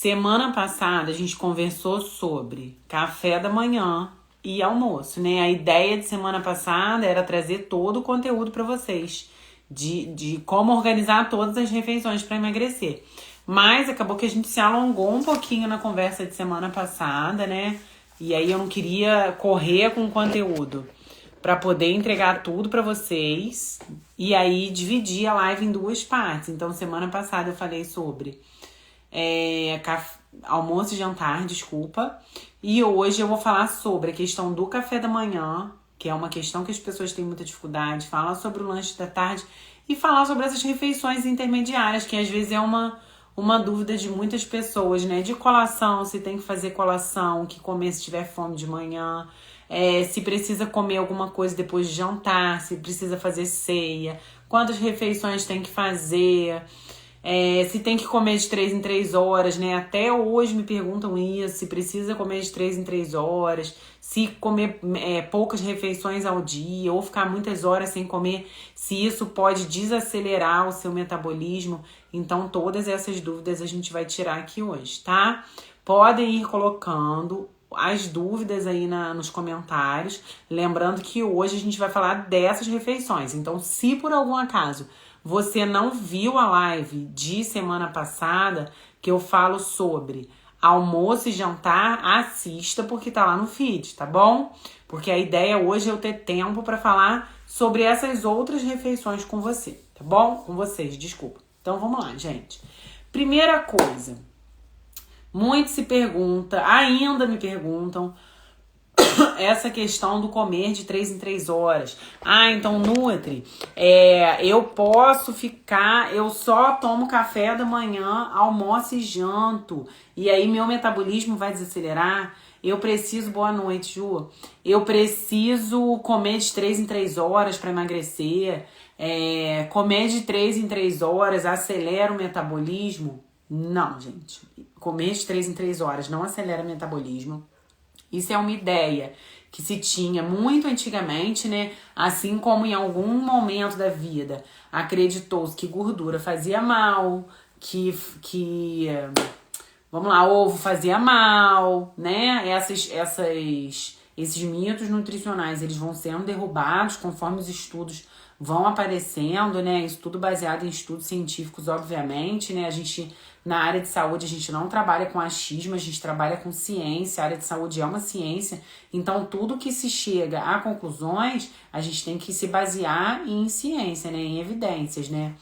Semana passada a gente conversou sobre café da manhã e almoço, né? A ideia de semana passada era trazer todo o conteúdo para vocês de como organizar todas as refeições para emagrecer. Mas acabou que a gente se alongou um pouquinho na conversa de semana passada, né? E aí eu não queria correr com o conteúdo para poder entregar tudo para vocês e aí dividir a live em duas partes. Então, semana passada eu falei sobre almoço e jantar, desculpa. E hoje eu vou falar sobre a questão do café da manhã, que é uma questão que as pessoas têm muita dificuldade, falar sobre o lanche da tarde e falar sobre essas refeições intermediárias, que às vezes é uma dúvida de muitas pessoas, né? De colação, se tem que fazer colação, o que comer se tiver fome de manhã, se precisa comer alguma coisa depois de jantar, se precisa fazer ceia, quantas refeições tem que fazer, se tem que comer de 3 em 3 horas, né? Até hoje me perguntam isso, se precisa comer de 3 em 3 horas, se comer poucas refeições ao dia ou ficar muitas horas sem comer, se isso pode desacelerar o seu metabolismo. Então, todas essas dúvidas a gente vai tirar aqui hoje, tá? Podem ir colocando as dúvidas aí nos comentários. Lembrando que hoje a gente vai falar dessas refeições. Então, se por algum acaso você não viu a live de semana passada, que eu falo sobre almoço e jantar, assista porque tá lá no feed, tá bom? Porque a ideia hoje é eu ter tempo para falar sobre essas outras refeições com você, tá bom? Com vocês, desculpa. Então vamos lá, gente. Primeira coisa, muito se pergunta, ainda me perguntam, essa questão do comer de 3 em 3 horas. Então, Nutri, eu posso ficar, eu só tomo café da manhã, almoço e janto, e aí meu metabolismo vai desacelerar? Eu preciso, boa noite, Ju, eu preciso comer de 3 em 3 horas para emagrecer? Comer de 3 em 3 horas acelera o metabolismo? Não, gente. Comer de 3 em 3 horas não acelera o metabolismo. Isso é uma ideia que se tinha muito antigamente, né? Assim como em algum momento da vida acreditou-se que gordura fazia mal, vamos lá, ovo fazia mal, né? Esses mitos nutricionais, eles vão sendo derrubados conforme os estudos vão aparecendo, né? Isso tudo baseado em estudos científicos, obviamente, né? A gente, na área de saúde, a gente não trabalha com achismo, a gente trabalha com ciência, a área de saúde é uma ciência, então tudo que se chega a conclusões, a gente tem que se basear em ciência, né? Em evidências, né?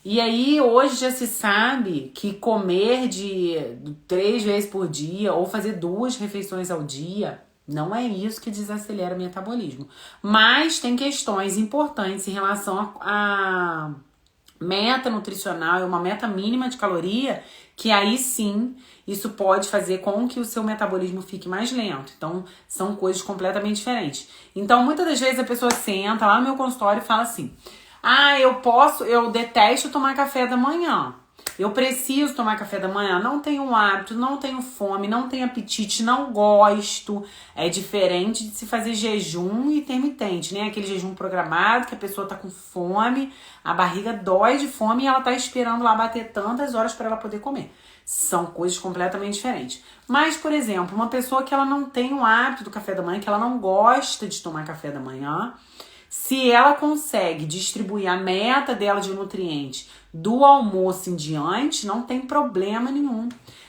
E aí, hoje já se sabe que comer de 3 vezes por dia ou fazer 2 refeições ao dia não é isso que desacelera o metabolismo. Mas tem questões importantes em relação a meta nutricional e uma meta mínima de caloria, que aí sim, isso pode fazer com que o seu metabolismo fique mais lento. Então, são coisas completamente diferentes. Então, muitas das vezes a pessoa senta lá no meu consultório e fala assim: eu detesto tomar café da manhã. Eu preciso tomar café da manhã, não tenho hábito, não tenho fome, não tenho apetite, não gosto. É diferente de se fazer jejum intermitente, né? Aquele jejum programado que a pessoa tá com fome, a barriga dói de fome e ela tá esperando lá bater tantas horas para ela poder comer. São coisas completamente diferentes. Mas, por exemplo, uma pessoa que ela não tem o hábito do café da manhã, que ela não gosta de tomar café da manhã, se ela consegue distribuir a meta dela de nutrientes do almoço em diante, não tem problema nenhum.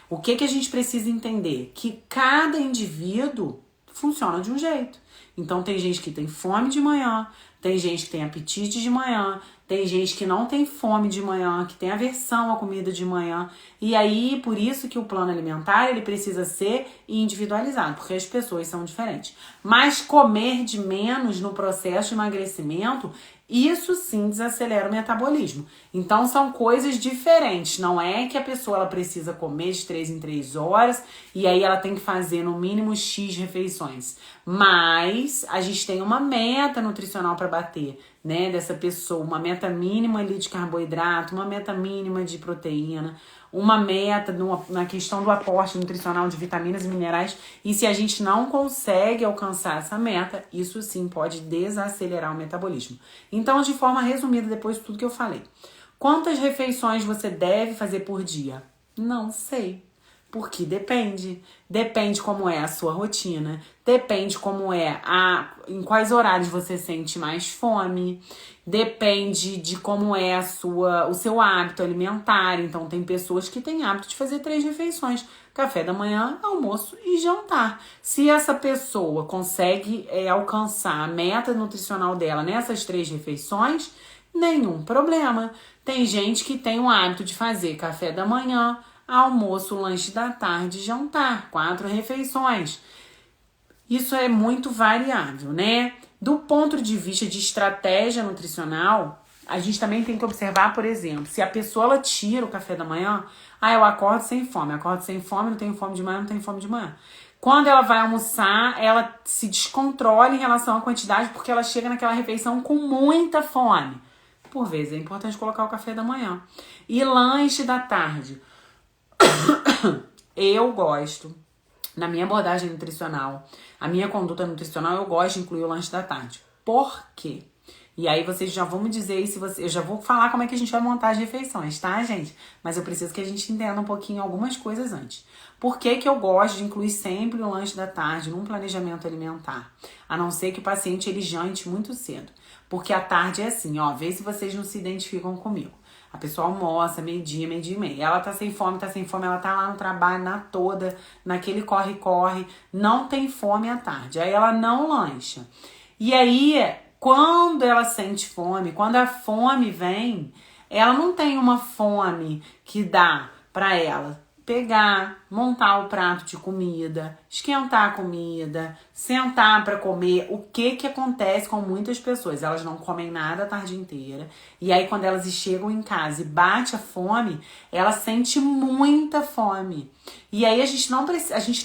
O que a gente precisa entender? Que cada indivíduo funciona de um jeito. Então tem gente que tem fome de manhã, tem gente que tem apetite de manhã, tem gente que não tem fome de manhã, que tem aversão à comida de manhã. E aí, por isso que o plano alimentar, ele precisa ser individualizado, porque as pessoas são diferentes. Mas comer de menos no processo de emagrecimento, isso sim desacelera o metabolismo. Então são coisas diferentes. Não é que a pessoa ela precisa comer de 3 em 3 horas e aí ela tem que fazer no mínimo X refeições. Mas a gente tem uma meta nutricional para bater, né, dessa pessoa, uma meta mínima ali de carboidrato, uma meta mínima de proteína, uma meta na questão do aporte nutricional de vitaminas e minerais. E se a gente não consegue alcançar essa meta, isso sim pode desacelerar o metabolismo. Então, de forma resumida, depois de tudo que eu falei, quantas refeições você deve fazer por dia? Não sei. Porque depende. Depende como é a sua rotina. Depende como é em quais horários você sente mais fome. Depende de como é o seu hábito alimentar. Então, tem pessoas que têm hábito de fazer 3 refeições: café da manhã, almoço e jantar. Se essa pessoa consegue alcançar a meta nutricional dela nessas 3 refeições, nenhum problema. Tem gente que tem o hábito de fazer café da manhã, almoço, lanche da tarde, jantar, 4 refeições. Isso é muito variável, né? Do ponto de vista de estratégia nutricional, a gente também tem que observar, por exemplo, se a pessoa ela tira o café da manhã, eu acordo sem fome, não tenho fome de manhã, não tenho fome de manhã. Quando ela vai almoçar, ela se descontrola em relação à quantidade, porque ela chega naquela refeição com muita fome. Por vezes é importante colocar o café da manhã. E lanche da tarde. Eu gosto, na minha abordagem nutricional, a minha conduta nutricional, eu gosto de incluir o lanche da tarde. Por quê? E aí vocês já vão me dizer aí eu já vou falar como é que a gente vai montar as refeições, tá, gente? Mas eu preciso que a gente entenda um pouquinho algumas coisas antes. Por que que eu gosto de incluir sempre o lanche da tarde num planejamento alimentar? A não ser que o paciente ele jante muito cedo. Porque a tarde é assim, vê se vocês não se identificam comigo. A pessoa almoça meio-dia, meio-dia e meia. Ela tá sem fome, ela tá lá no trabalho, naquele corre-corre, não tem fome à tarde. Aí ela não lancha. E aí, quando ela sente fome, quando a fome vem, ela não tem uma fome que dá pra ela pegar, montar o prato de comida, esquentar a comida, sentar para comer. O que acontece com muitas pessoas? Elas não comem nada a tarde inteira. E aí quando elas chegam em casa e bate a fome, ela sente muita fome. E aí a gente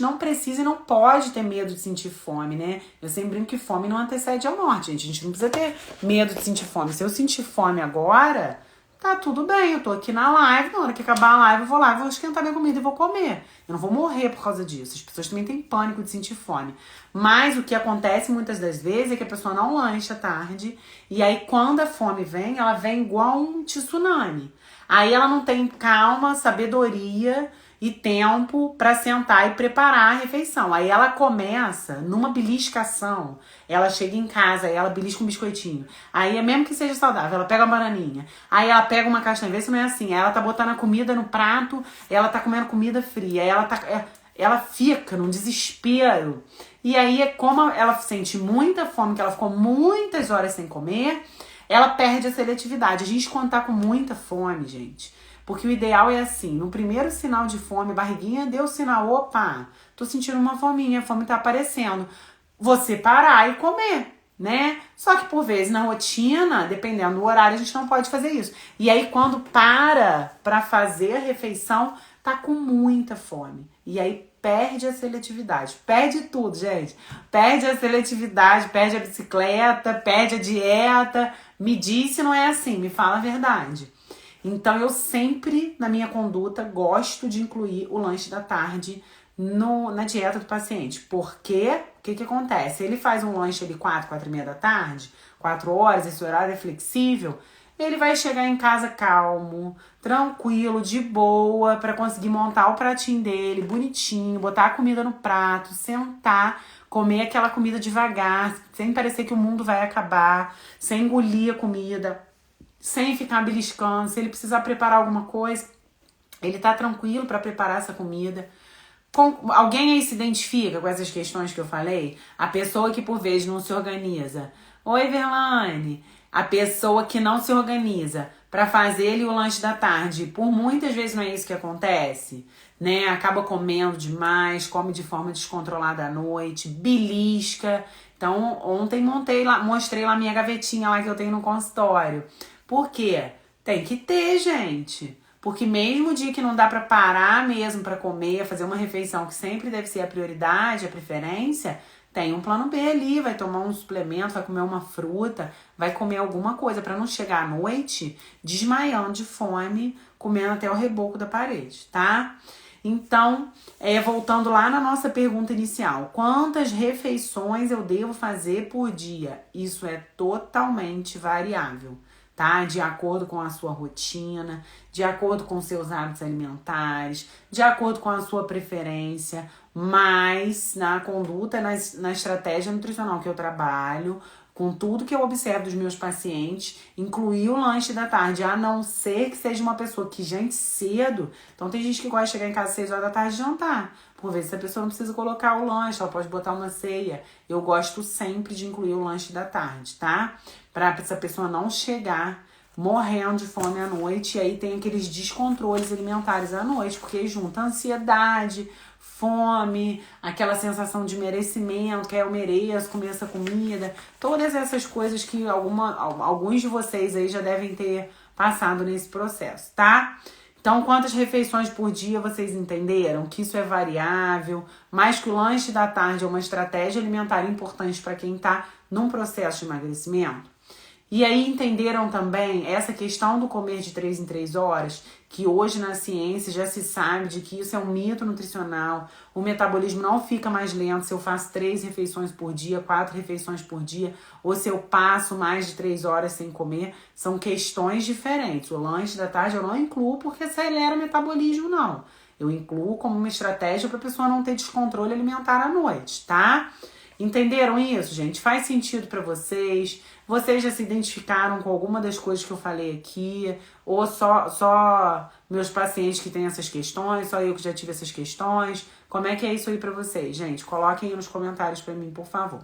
não precisa e não pode ter medo de sentir fome, né? Eu sempre brinco que fome não antecede a morte, gente. A gente não precisa ter medo de sentir fome. Se eu sentir fome agora, tá tudo bem, eu tô aqui na live, na hora que acabar a live eu vou lá, vou esquentar minha comida e vou comer. Eu não vou morrer por causa disso. As pessoas também têm pânico de sentir fome. Mas o que acontece muitas das vezes é que a pessoa não lancha à tarde, e aí quando a fome vem, ela vem igual um tsunami. Aí ela não tem calma, sabedoria e tempo para sentar e preparar a refeição. Aí ela começa numa beliscação. Ela chega em casa, aí ela belisca um biscoitinho. Aí, mesmo que seja saudável, ela pega uma bananinha. Aí ela pega uma castanha, vê se não é assim. Aí ela tá botando a comida no prato, ela tá comendo comida fria. Aí ela fica num desespero. E aí, como ela sente muita fome, que ela ficou muitas horas sem comer, ela perde a seletividade. A gente, quando tá com muita fome, gente, porque o ideal é assim, no primeiro sinal de fome, barriguinha deu sinal, opa, tô sentindo uma fominha, a fome tá aparecendo. Você parar e comer, né? Só que por vezes na rotina, dependendo do horário, a gente não pode fazer isso. E aí quando pra fazer a refeição, tá com muita fome. E aí perde a seletividade, perde tudo, gente. Perde a seletividade, perde a bicicleta, perde a dieta. Me diz se não é assim, me fala a verdade. Então, eu sempre, na minha conduta, gosto de incluir o lanche da tarde na dieta do paciente. Porque, o que acontece? Ele faz um lanche ali 4h30 da tarde, 4 horas, esse horário é flexível, ele vai chegar em casa calmo, tranquilo, de boa, para conseguir montar o pratinho dele, bonitinho, botar a comida no prato, sentar, comer aquela comida devagar, sem parecer que o mundo vai acabar, sem engolir a comida, sem ficar beliscando. Se ele precisar preparar alguma coisa, ele tá tranquilo para preparar essa comida. Alguém aí se identifica com essas questões que eu falei? A pessoa que por vezes não se organiza. Oi, Verlaine. A pessoa que não se organiza para fazer ele o lanche da tarde. Por muitas vezes não é isso que acontece, né? Acaba comendo demais, come de forma descontrolada à noite, belisca. Então, ontem mostrei lá minha gavetinha lá que eu tenho no consultório. Por quê? Tem que ter, gente. Porque mesmo o dia que não dá pra parar mesmo pra comer, fazer uma refeição que sempre deve ser a prioridade, a preferência, tem um plano B ali, vai tomar um suplemento, vai comer uma fruta, vai comer alguma coisa pra não chegar à noite desmaiando de fome, comendo até o reboco da parede, tá? Então, voltando lá na nossa pergunta inicial, quantas refeições eu devo fazer por dia? Isso é totalmente variável. tá? De acordo com a sua rotina, de acordo com seus hábitos alimentares, de acordo com a sua preferência, mas na conduta, na estratégia nutricional que eu trabalho, com tudo que eu observo dos meus pacientes, incluir o lanche da tarde, a não ser que seja uma pessoa que jante cedo. Então tem gente que gosta de chegar em casa às 6 horas da tarde e jantar. Por vezes a pessoa não precisa colocar o lanche, ela pode botar uma ceia. Eu gosto sempre de incluir o lanche da tarde, tá? Pra essa pessoa não chegar morrendo de fome à noite. E aí tem aqueles descontroles alimentares à noite, porque junta ansiedade, fome, aquela sensação de merecimento, que eu mereço comer essa comida, todas essas coisas que alguns de vocês aí já devem ter passado nesse processo, tá? Então, quantas refeições por dia vocês entenderam? Que isso é variável, mas que o lanche da tarde é uma estratégia alimentar importante para quem está num processo de emagrecimento? E aí entenderam também essa questão do comer de 3 em 3 horas, que hoje na ciência já se sabe de que isso é um mito nutricional, o metabolismo não fica mais lento se eu faço 3 refeições por dia, 4 refeições por dia, ou se eu passo mais de 3 horas sem comer, são questões diferentes. O lanche da tarde eu não incluo porque acelera o metabolismo, não. Eu incluo como uma estratégia para a pessoa não ter descontrole alimentar à noite, tá? Entenderam isso, gente? Faz sentido para vocês? Vocês já se identificaram com alguma das coisas que eu falei aqui? Ou só meus pacientes que têm essas questões? Só eu que já tive essas questões? Como é que é isso aí pra vocês, gente? Coloquem aí nos comentários pra mim, por favor.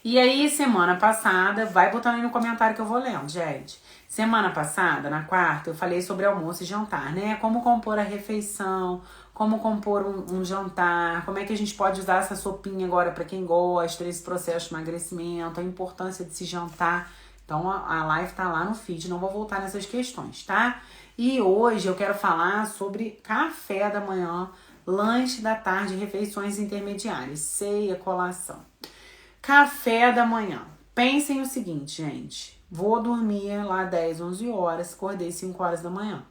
E aí, semana passada, vai botando aí no comentário que eu vou lendo, gente. Semana passada, na quarta, eu falei sobre almoço e jantar, né? Como compor a refeição, como compor um jantar, como é que a gente pode usar essa sopinha agora para quem gosta, esse processo de emagrecimento, a importância de se jantar. Então a live tá lá no feed, não vou voltar nessas questões, tá? E hoje eu quero falar sobre café da manhã, lanche da tarde, refeições intermediárias, ceia, colação. Café da manhã. Pensem o seguinte, gente. Vou dormir lá 10, 11 horas, acordei 5 horas da manhã.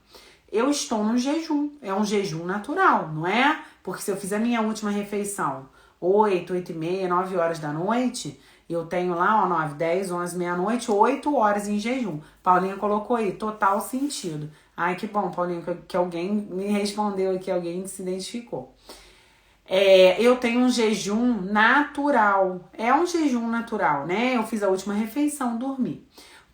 Eu estou num jejum. É um jejum natural, não é? Porque se eu fizer minha última refeição 8, 8 e meia, 9 horas da noite, eu tenho lá, ó, 9, 10, 11, meia-noite, 8 horas em jejum. Paulinha colocou aí, total sentido. Ai, que bom, Paulinha, que alguém me respondeu aqui, alguém se identificou. Eu tenho um jejum natural. É um jejum natural, né? Eu fiz a última refeição, dormi.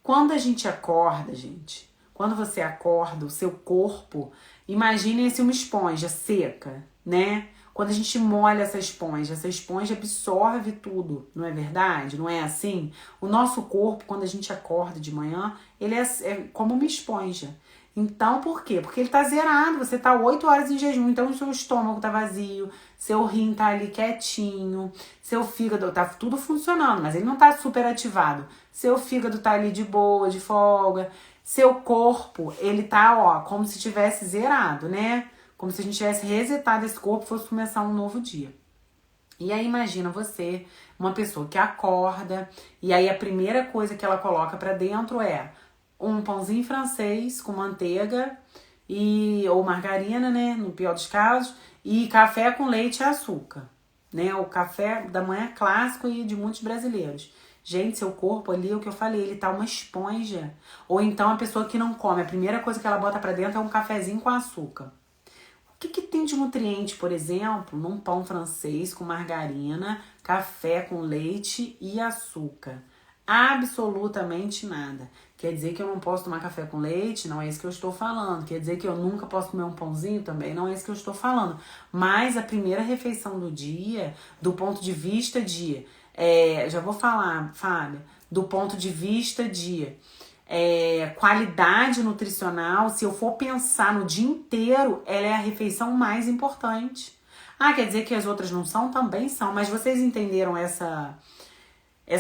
Quando a gente acorda, gente, quando você acorda, o seu corpo, imaginem-se uma esponja seca, né? Quando a gente molha essa esponja absorve tudo, não é verdade? Não é assim? O nosso corpo, quando a gente acorda de manhã, ele é como uma esponja. Então, por quê? Porque ele tá zerado, você tá 8 horas em jejum, então o seu estômago tá vazio, seu rim tá ali quietinho, seu fígado tá tudo funcionando, mas ele não tá super ativado. Seu fígado tá ali de boa, de folga, seu corpo, ele tá, ó, como se tivesse zerado, né? Como se a gente tivesse resetado esse corpo e fosse começar um novo dia. E aí imagina você, uma pessoa que acorda, e aí a primeira coisa que ela coloca pra dentro é um pãozinho francês com manteiga ou margarina, né, no pior dos casos, e café com leite e açúcar, né, o café da manhã clássico e de muitos brasileiros. Gente, seu corpo ali, o que eu falei, ele tá uma esponja. Ou então a pessoa que não come, a primeira coisa que ela bota pra dentro é um cafezinho com açúcar. O que tem de nutriente, por exemplo, num pão francês com margarina, café com leite e açúcar? Absolutamente nada. Quer dizer que eu não posso tomar café com leite? Não é isso que eu estou falando. Quer dizer que eu nunca posso comer um pãozinho também? Não é isso que eu estou falando. Mas a primeira refeição do dia, do ponto de vista de... já vou falar, Fábio. Do ponto de vista de qualidade nutricional, se eu for pensar no dia inteiro, ela é a refeição mais importante. Ah, quer dizer que as outras não são? Também são. Mas vocês entenderam essa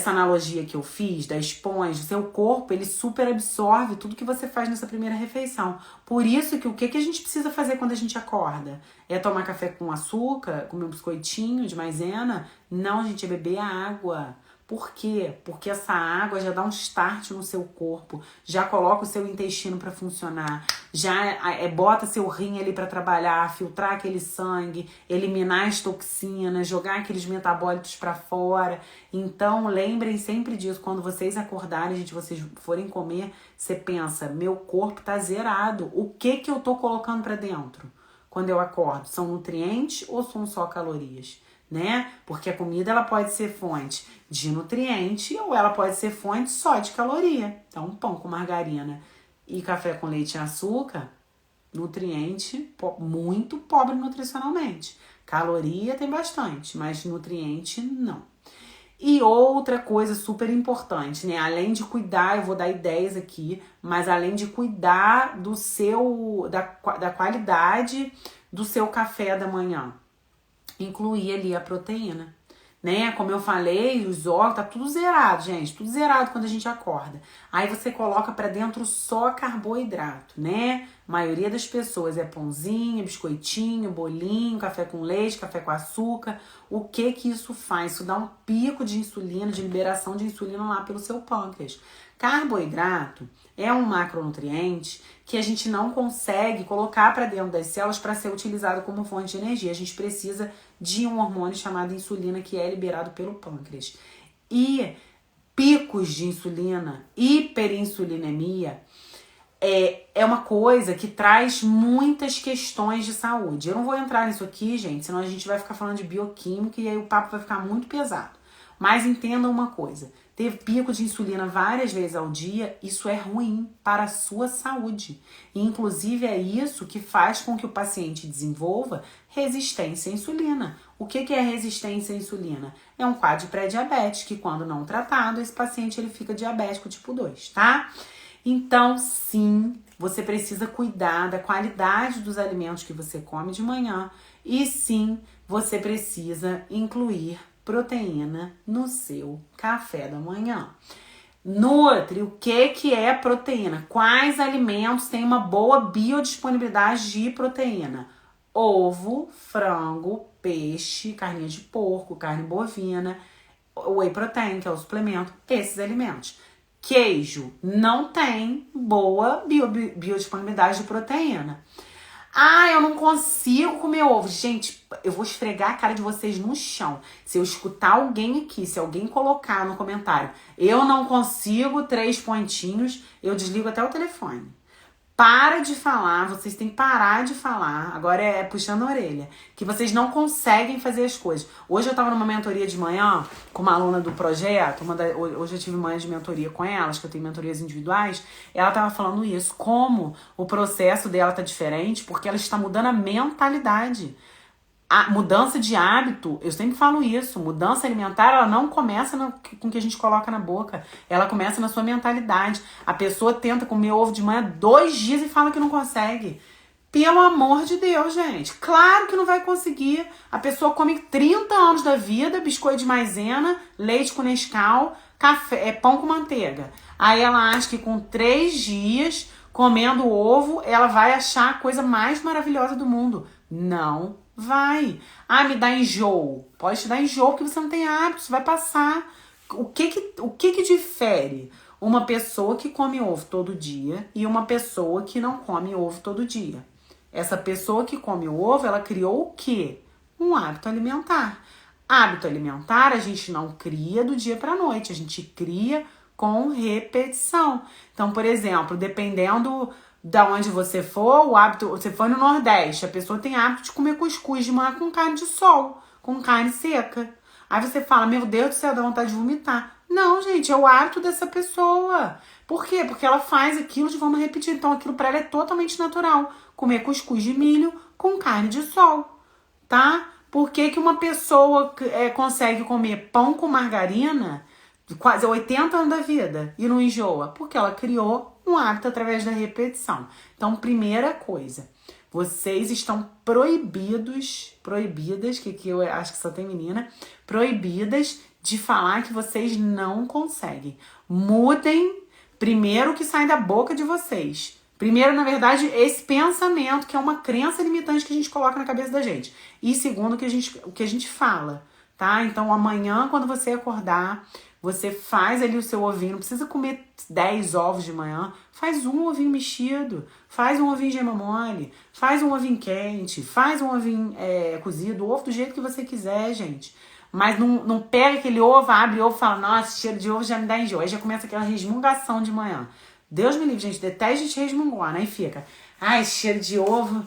analogia que eu fiz da esponja? Seu corpo, ele super absorve tudo que você faz nessa primeira refeição. Por isso que o que a gente precisa fazer quando a gente acorda? É tomar café com açúcar, comer um biscoitinho de maisena? Não, gente, é beber água. Por quê? Porque essa água já dá um start no seu corpo, já coloca o seu intestino para funcionar, já bota seu rim ali para trabalhar, filtrar aquele sangue, eliminar as toxinas, jogar aqueles metabólitos para fora. Então, lembrem sempre disso. Quando vocês acordarem, gente, vocês forem comer, você pensa, meu corpo tá zerado. O que eu tô colocando para dentro quando eu acordo? São nutrientes ou são só calorias? Né? Porque a comida ela pode ser fonte de nutriente ou ela pode ser fonte só de caloria. Então, pão com margarina e café com leite e açúcar, nutriente muito pobre nutricionalmente. Caloria tem bastante, mas nutriente não. E outra coisa super importante, né? Além de cuidar, eu vou dar ideias aqui, mas além de cuidar da qualidade do seu café da manhã, incluir ali a proteína, né? Como eu falei, os ovos, tá tudo zerado, gente, tudo zerado quando a gente acorda. Aí você coloca pra dentro só carboidrato, né? A maioria das pessoas é pãozinho, biscoitinho, bolinho, café com leite, café com açúcar. O que isso faz? Isso dá um pico de insulina, de liberação de insulina lá pelo seu pâncreas. Carboidrato é um macronutriente que a gente não consegue colocar para dentro das células para ser utilizado como fonte de energia. A gente precisa de um hormônio chamado insulina que é liberado pelo pâncreas. E picos de insulina, hiperinsulinemia, é uma coisa que traz muitas questões de saúde. Eu não vou entrar nisso aqui, gente, senão a gente vai ficar falando de bioquímica e aí o papo vai ficar muito pesado. Mas entendam uma coisa, ter pico de insulina várias vezes ao dia, isso é ruim para a sua saúde. E, inclusive, é isso que faz com que o paciente desenvolva resistência à insulina. O que é resistência à insulina? É um quadro de pré-diabetes, que quando não tratado, esse paciente ele fica diabético tipo 2, tá? Então, sim, você precisa cuidar da qualidade dos alimentos que você come de manhã e, sim, você precisa incluir proteína no seu café da manhã. Nutri, o que é proteína? Quais alimentos têm uma boa biodisponibilidade de proteína? Ovo, frango, peixe, carne de porco, carne bovina, whey protein, que é o suplemento, esses alimentos. Queijo não tem boa biodisponibilidade de proteína. Ah, eu não consigo comer ovo. Gente, eu vou esfregar a cara de vocês no chão. Se eu escutar alguém aqui, se alguém colocar no comentário, eu não consigo 3 pontinhos, eu desligo até o telefone. Para de falar, vocês têm que parar de falar, agora é puxando a orelha, que vocês não conseguem fazer as coisas. Hoje eu tava numa mentoria de manhã com uma aluna do projeto, hoje eu tive manhã de mentoria com elas, que eu tenho mentorias individuais, ela tava falando isso, como o processo dela tá diferente, porque ela está mudando a mentalidade. A mudança de hábito, eu sempre falo isso, mudança alimentar, ela não começa com o que a gente coloca na boca, ela começa na sua mentalidade. A pessoa tenta comer ovo de manhã 2 dias e fala que não consegue. Pelo amor de Deus, gente, claro que não vai conseguir. A pessoa come 30 anos da vida, biscoito de maisena, leite com Nescau, café, pão com manteiga. Aí ela acha que com 3 dias, comendo ovo, ela vai achar a coisa mais maravilhosa do mundo. Não vai. Ah, me dá enjoo. Pode te dar enjoo porque você não tem hábito, isso vai passar. O que difere uma pessoa que come ovo todo dia e uma pessoa que não come ovo todo dia? Essa pessoa que come o ovo, ela criou o quê? Um hábito alimentar. Hábito alimentar a gente não cria do dia para a noite, a gente cria com repetição. Então, por exemplo, dependendo da onde você for, o hábito, você foi no Nordeste, a pessoa tem hábito de comer cuscuz de manhã com carne de sol, com carne seca. Aí você fala, meu Deus do céu, dá vontade de vomitar. Não, gente, é o hábito dessa pessoa. Por quê? Porque ela faz aquilo de forma repetida. Então aquilo para ela é totalmente natural. Comer cuscuz de milho com carne de sol, tá? Por que uma pessoa consegue comer pão com margarina quase 80 anos da vida e não enjoa? Porque ela criou um hábito através da repetição. Então, primeira coisa, vocês estão proibidas, que eu acho que só tem menina, proibidas de falar que vocês não conseguem. Mudem primeiro o que sai da boca de vocês. Primeiro, na verdade, esse pensamento, que é uma crença limitante que a gente coloca na cabeça da gente. E segundo, o que a gente fala, tá? Então, amanhã, quando você acordar, Você faz ali o seu ovinho, não precisa comer 10 ovos de manhã, faz um ovinho mexido, faz um ovinho gema mole, faz um ovinho quente, faz um ovinho cozido, ovo do jeito que você quiser, gente. Mas não pega aquele ovo, abre o ovo e fala, nossa, cheiro de ovo já me dá enjoo. Aí já começa aquela resmungação de manhã. Deus me livre, gente, detesta gente resmungona. Aí fica, ai, cheiro de ovo,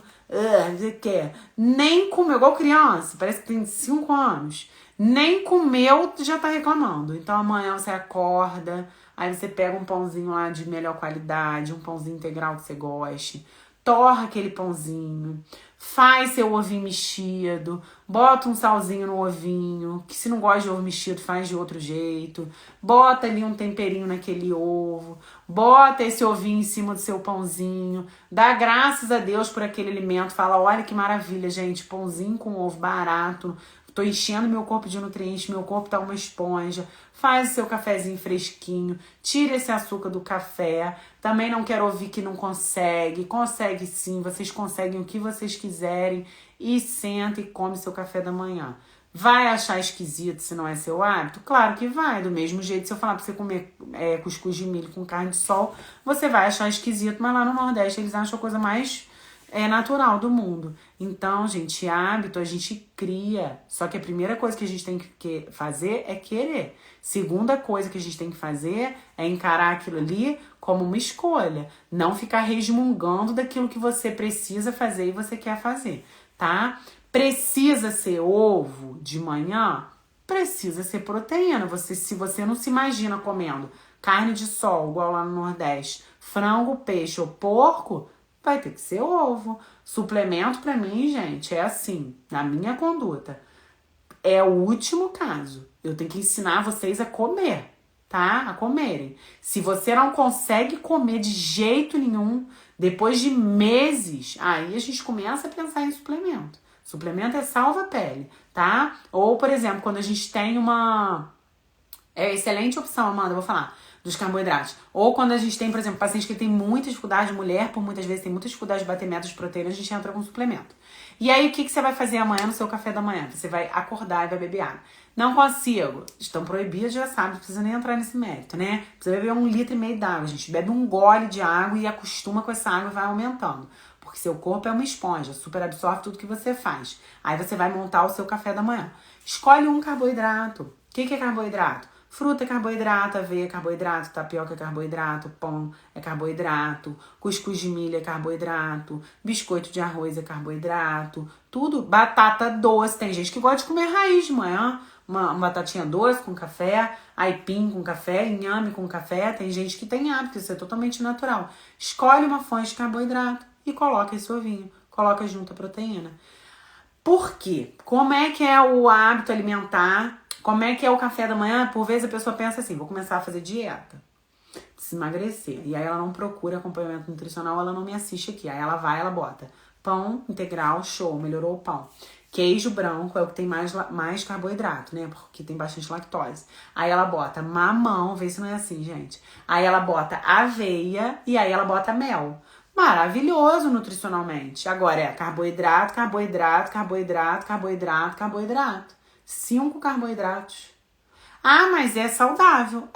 não sei o que. Nem comeu, igual criança, parece que tem 5 anos. Nem comeu, já tá reclamando. Então amanhã você acorda, aí você pega um pãozinho lá de melhor qualidade, um pãozinho integral que você goste, torra aquele pãozinho, faz seu ovinho mexido, bota um salzinho no ovinho, que se não gosta de ovo mexido, faz de outro jeito, bota ali um temperinho naquele ovo, bota esse ovinho em cima do seu pãozinho, dá graças a Deus por aquele alimento, fala, olha que maravilha, gente, pãozinho com ovo barato, tô enchendo meu corpo de nutrientes, meu corpo tá uma esponja. Faz o seu cafezinho fresquinho, tira esse açúcar do café. Também não quero ouvir que não consegue. Consegue sim, vocês conseguem o que vocês quiserem. E senta e come seu café da manhã. Vai achar esquisito se não é seu hábito? Claro que vai. Do mesmo jeito, se eu falar pra você comer cuscuz de milho com carne de sol, você vai achar esquisito. Mas lá no Nordeste eles acham a coisa mais natural do mundo. Então, gente, hábito a gente cria. Só que a primeira coisa que a gente tem que fazer é querer. Segunda coisa que a gente tem que fazer é encarar aquilo ali como uma escolha. Não ficar resmungando daquilo que você precisa fazer e você quer fazer, tá? Precisa ser ovo de manhã? Precisa ser proteína. Se você não se imagina comendo carne de sol, igual lá no Nordeste, frango, peixe ou porco, vai ter que ser ovo. Suplemento pra mim, gente, é assim, na minha conduta. É o último caso. Eu tenho que ensinar vocês a comer, tá? A comerem. Se você não consegue comer de jeito nenhum, depois de meses, aí a gente começa a pensar em suplemento. Suplemento é salva-pele, tá? Ou, por exemplo, quando a gente tem uma... excelente opção, Amanda, eu vou falar dos carboidratos. Ou quando a gente tem, por exemplo, paciente que tem muita dificuldade, mulher, por muitas vezes tem muita dificuldade de bater metas de proteína, a gente entra com suplemento. E aí, o que você vai fazer amanhã no seu café da manhã? Você vai acordar e vai beber água. Não consigo. Estão proibidos, já sabe, não precisa nem entrar nesse mérito, né? Você beber 1,5 litro d'água, a gente bebe um gole de água e acostuma com essa água e vai aumentando. Porque seu corpo é uma esponja, super absorve tudo que você faz. Aí você vai montar o seu café da manhã. Escolhe um carboidrato. O que é carboidrato? Fruta é carboidrato, aveia é carboidrato, tapioca é carboidrato, pão é carboidrato, cuscuz de milho é carboidrato, biscoito de arroz é carboidrato, tudo, batata doce. Tem gente que gosta de comer raiz de manhã, uma batatinha doce com café, aipim com café, inhame com café. Tem gente que tem hábito, isso é totalmente natural. Escolhe uma fonte de carboidrato e coloca esse ovinho, coloca junto a proteína. Por quê? Como é que é o hábito alimentar? Como é que é o café da manhã? Por vezes a pessoa pensa assim, vou começar a fazer dieta, preciso emagrecer. E aí ela não procura acompanhamento nutricional, ela não me assiste aqui. Aí ela vai, ela bota pão integral, show, melhorou o pão. Queijo branco é o que tem mais carboidrato, né? Porque tem bastante lactose. Aí ela bota mamão, vê se não é assim, gente. Aí ela bota aveia e aí ela bota mel. Maravilhoso nutricionalmente. Agora é carboidrato, carboidrato, carboidrato, carboidrato, carboidrato. 5 carboidratos. Ah, mas é saudável.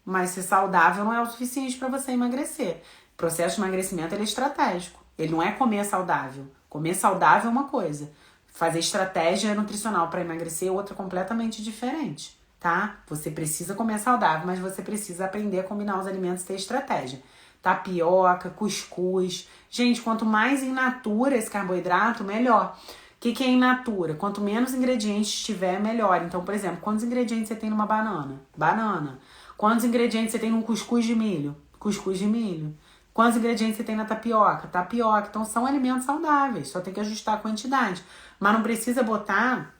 Mas ser saudável não é o suficiente para você emagrecer. O processo de emagrecimento ele é estratégico. Ele não é comer saudável. Comer saudável é uma coisa. Fazer estratégia nutricional para emagrecer é outra completamente diferente, tá? Você precisa comer saudável, mas você precisa aprender a combinar os alimentos e ter estratégia. Tapioca, cuscuz. Gente, quanto mais in natura esse carboidrato, melhor. O que é in natura? Quanto menos ingredientes tiver, melhor. Então, por exemplo, quantos ingredientes você tem numa banana? Banana. Quantos ingredientes você tem num cuscuz de milho? Cuscuz de milho. Quantos ingredientes você tem na tapioca? Tapioca. Então, são alimentos saudáveis. Só tem que ajustar a quantidade. Mas não precisa botar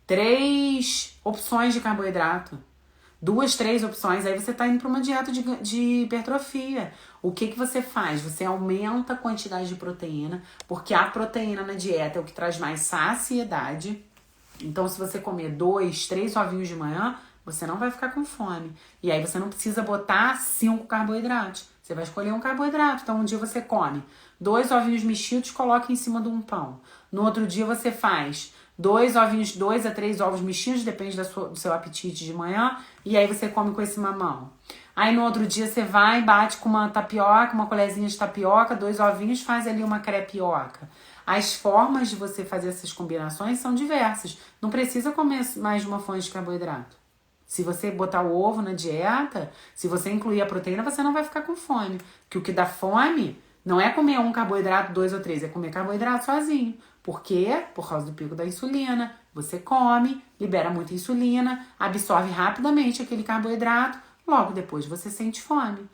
3 opções de carboidrato. 2, 3 opções, aí você tá indo para uma dieta de hipertrofia. O que você faz? Você aumenta a quantidade de proteína, porque a proteína na dieta é o que traz mais saciedade. Então, se você comer 2, 3 ovinhos de manhã, você não vai ficar com fome. E aí você não precisa botar 5 carboidratos. Você vai escolher um carboidrato. Então, um dia você come 2 ovinhos mexidos, coloca em cima de um pão. No outro dia você faz 2 ovinhos, 2 a 3 ovos mexidos, depende do seu apetite de manhã, e aí você come com esse mamão. Aí no outro dia você vai, bate com uma tapioca, uma colherzinha de tapioca, 2 ovinhos, faz ali uma crepioca. As formas de você fazer essas combinações são diversas. Não precisa comer mais de uma fonte de carboidrato. Se você botar o ovo na dieta, se você incluir a proteína, você não vai ficar com fome. Porque o que dá fome não é comer um carboidrato, 2 ou 3, é comer carboidrato sozinho. Por quê? Por causa do pico da insulina. Você come, libera muita insulina, absorve rapidamente aquele carboidrato, logo depois você sente fome.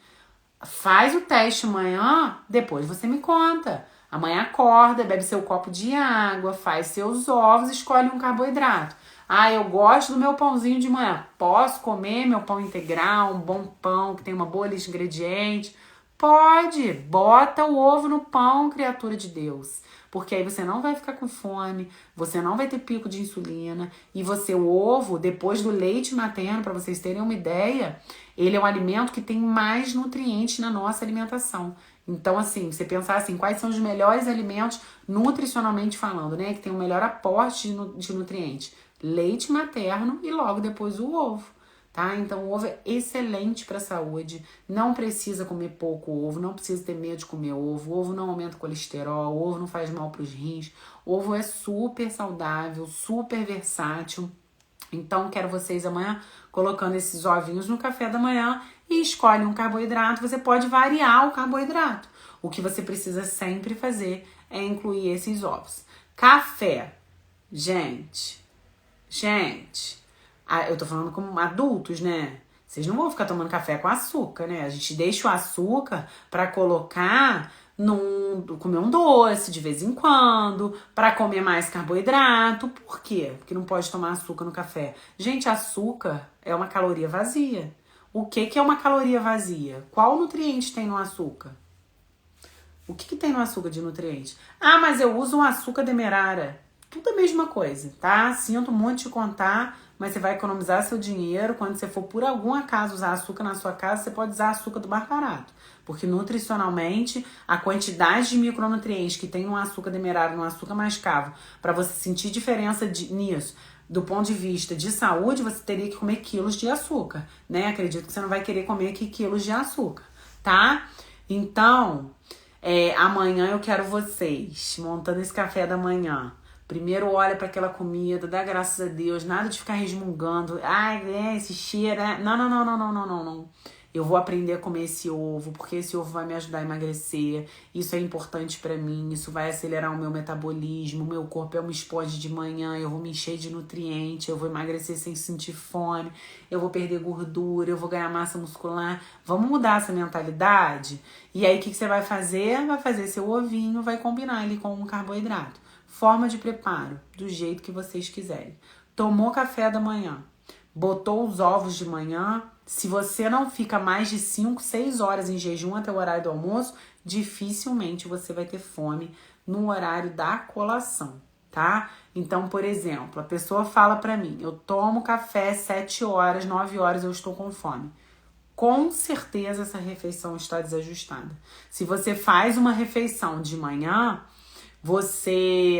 Faz o teste amanhã, depois você me conta. Amanhã acorda, bebe seu copo de água, faz seus ovos, escolhe um carboidrato. Ah, eu gosto do meu pãozinho de manhã. Posso comer meu pão integral, um bom pão que tem uma boa lista de ingredientes? Pode, bota o ovo no pão, criatura de Deus. Porque aí você não vai ficar com fome, você não vai ter pico de insulina. E o ovo, depois do leite materno, para vocês terem uma ideia, ele é um alimento que tem mais nutrientes na nossa alimentação. Então, assim, você pensar assim, quais são os melhores alimentos nutricionalmente falando, né? Que tem o melhor aporte de nutrientes. Leite materno e logo depois o ovo. Tá? Então o ovo é excelente para a saúde, não precisa comer pouco ovo, não precisa ter medo de comer ovo, o ovo não aumenta o colesterol, o ovo não faz mal para os rins, o ovo é super saudável, super versátil. Então quero vocês amanhã colocando esses ovinhos no café da manhã e escolhe um carboidrato, você pode variar o carboidrato. O que você precisa sempre fazer é incluir esses ovos. Café, gente... eu tô falando como adultos, né? Vocês não vão ficar tomando café com açúcar, né? A gente deixa o açúcar pra colocar comer um doce de vez em quando, pra comer mais carboidrato. Por quê? Porque não pode tomar açúcar no café. Gente, açúcar é uma caloria vazia. O que é uma caloria vazia? Qual nutriente tem no açúcar? O que tem no açúcar de nutriente? Ah, mas eu uso um açúcar demerara. Tudo a mesma coisa, tá? Sinto muito te contar, mas você vai economizar seu dinheiro. Quando você for por algum acaso usar açúcar na sua casa, você pode usar açúcar do mais barato. Porque nutricionalmente, a quantidade de micronutrientes que tem no açúcar demerara, no açúcar mascavo, para você sentir diferença nisso, do ponto de vista de saúde, você teria que comer quilos de açúcar, né? Acredito que você não vai querer comer aqui quilos de açúcar, tá? Então, amanhã eu quero vocês montando esse café da manhã. Primeiro olha para aquela comida, dá graças a Deus, nada de ficar resmungando. Ai, esse cheiro, né? Não. Eu vou aprender a comer esse ovo, porque esse ovo vai me ajudar a emagrecer. Isso é importante para mim, isso vai acelerar o meu metabolismo. O meu corpo é uma esponja de manhã, eu vou me encher de nutrientes, eu vou emagrecer sem sentir fome, eu vou perder gordura, eu vou ganhar massa muscular. Vamos mudar essa mentalidade? E aí o que você vai fazer? Vai fazer seu ovinho, vai combinar ele com um carboidrato. Forma de preparo, do jeito que vocês quiserem. Tomou café da manhã, botou os ovos de manhã. Se você não fica mais de 5, 6 horas em jejum até o horário do almoço, dificilmente você vai ter fome no horário da colação, tá? Então, por exemplo, a pessoa fala pra mim, eu tomo café 7 horas, 9 horas, eu estou com fome. Com certeza essa refeição está desajustada. Se você faz uma refeição de manhã...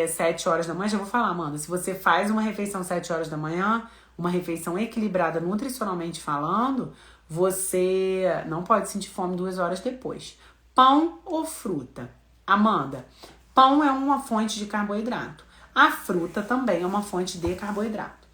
7 horas da manhã, já vou falar, Amanda, se você faz uma refeição 7 horas da manhã, uma refeição equilibrada nutricionalmente falando, você não pode sentir fome 2 horas depois. Pão ou fruta? Amanda, pão é uma fonte de carboidrato. A fruta também é uma fonte de carboidrato.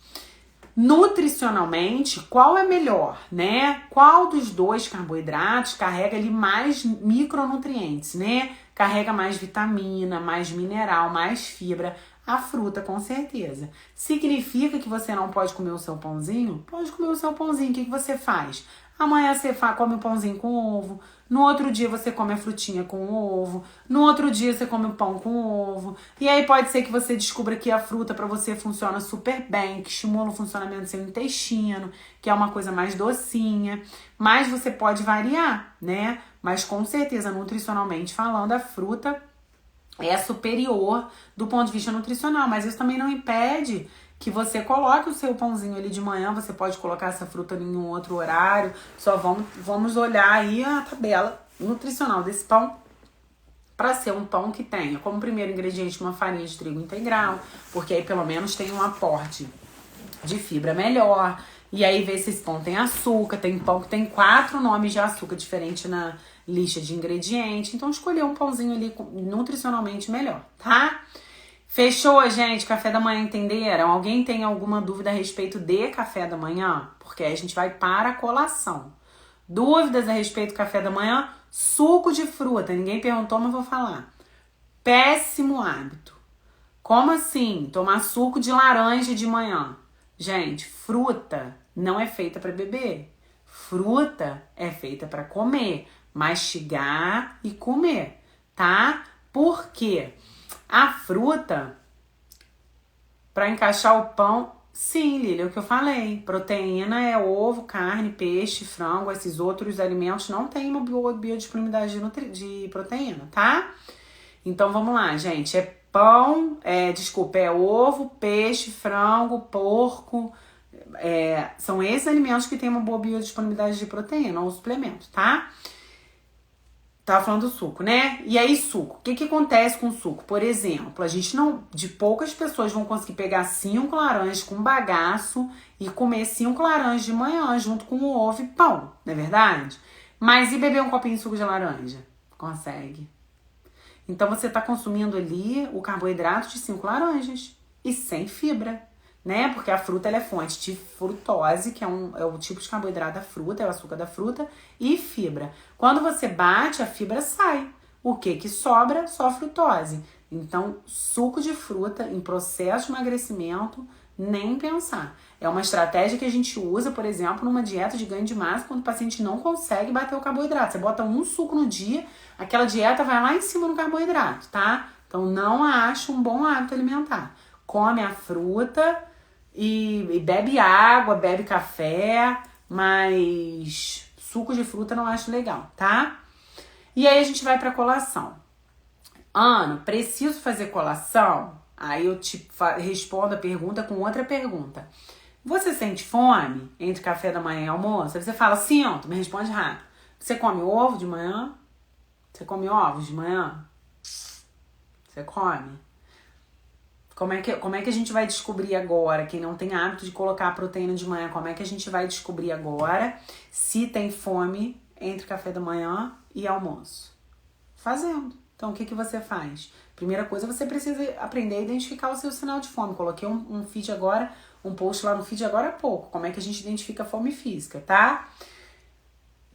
Nutricionalmente, qual é melhor, né? Qual dos dois carboidratos carrega ali mais micronutrientes, né? Carrega mais vitamina, mais mineral, mais fibra. A fruta, com certeza. Significa que você não pode comer o seu pãozinho? Pode comer o seu pãozinho. O que você faz? Amanhã você come o pãozinho com ovo. No outro dia você come a frutinha com ovo. No outro dia você come o pão com ovo. E aí pode ser que você descubra que a fruta para você funciona super bem, que estimula o funcionamento do seu intestino, que é uma coisa mais docinha. Mas você pode variar, né? Mas com certeza, nutricionalmente falando, a fruta é superior do ponto de vista nutricional. Mas isso também não impede que você coloque o seu pãozinho ali de manhã. Você pode colocar essa fruta em um outro horário. Só vamos olhar aí a tabela nutricional desse pão para ser um pão que tenha como primeiro ingrediente uma farinha de trigo integral, porque aí pelo menos tem um aporte de fibra melhor. E aí ver se esse pão tem açúcar. Tem pão que tem 4 nomes de açúcar diferente na lista de ingredientes. Então escolher um pãozinho ali nutricionalmente melhor, tá? Fechou, gente? Café da manhã, entenderam? Alguém tem alguma dúvida a respeito de café da manhã? Porque aí a gente vai para a colação. Dúvidas a respeito do café da manhã? Suco de fruta. Ninguém perguntou, mas vou falar. Péssimo hábito. Como assim? Tomar suco de laranja de manhã? Gente, fruta não é feita para beber. Fruta é feita para comer, mastigar e comer, tá? Por quê? A fruta, para encaixar o pão, sim, Lília, é o que eu falei. Proteína é ovo, carne, peixe, frango, esses outros alimentos não têm uma biodisponibilidade de proteína, tá? Então vamos lá, gente. É pão, é ovo, peixe, frango, porco. São esses alimentos que têm uma boa biodisponibilidade de proteína, ou suplemento, tá? Tava falando do suco, né? E aí, suco. O que acontece com o suco? Por exemplo, de poucas pessoas vão conseguir pegar 5 laranjas com bagaço e comer 5 laranjas de manhã junto com o ovo e pão, não é verdade? Mas e beber um copinho de suco de laranja? Consegue. Então você está consumindo ali o carboidrato de 5 laranjas e sem fibra, né? Porque a fruta ela é fonte de frutose, que é o tipo de carboidrato da fruta, é o açúcar da fruta, e fibra. Quando você bate, a fibra sai. O que sobra? Só a frutose. Então, suco de fruta em processo de emagrecimento, nem pensar. É uma estratégia que a gente usa, por exemplo, numa dieta de ganho de massa, quando o paciente não consegue bater o carboidrato. Você bota um suco no dia, aquela dieta vai lá em cima no carboidrato, tá? Então, não acho um bom hábito alimentar. Come a fruta e bebe água, bebe café, mas suco de fruta não acho legal, tá? E aí a gente vai pra colação. Ana, preciso fazer colação? Aí eu te respondo a pergunta com outra pergunta. Você sente fome entre café da manhã e almoço? Aí você fala, sinto, me responde rápido. Você come ovo de manhã? Você come ovos de manhã? Você come? Como é que a gente vai descobrir agora, quem não tem hábito de colocar a proteína de manhã, como é que a gente vai descobrir agora se tem fome entre café da manhã e almoço? Fazendo. Então, o que você faz? Primeira coisa, você precisa aprender a identificar o seu sinal de fome. Coloquei um feed agora, um post lá no feed agora há pouco. Como é que a gente identifica a fome física, tá?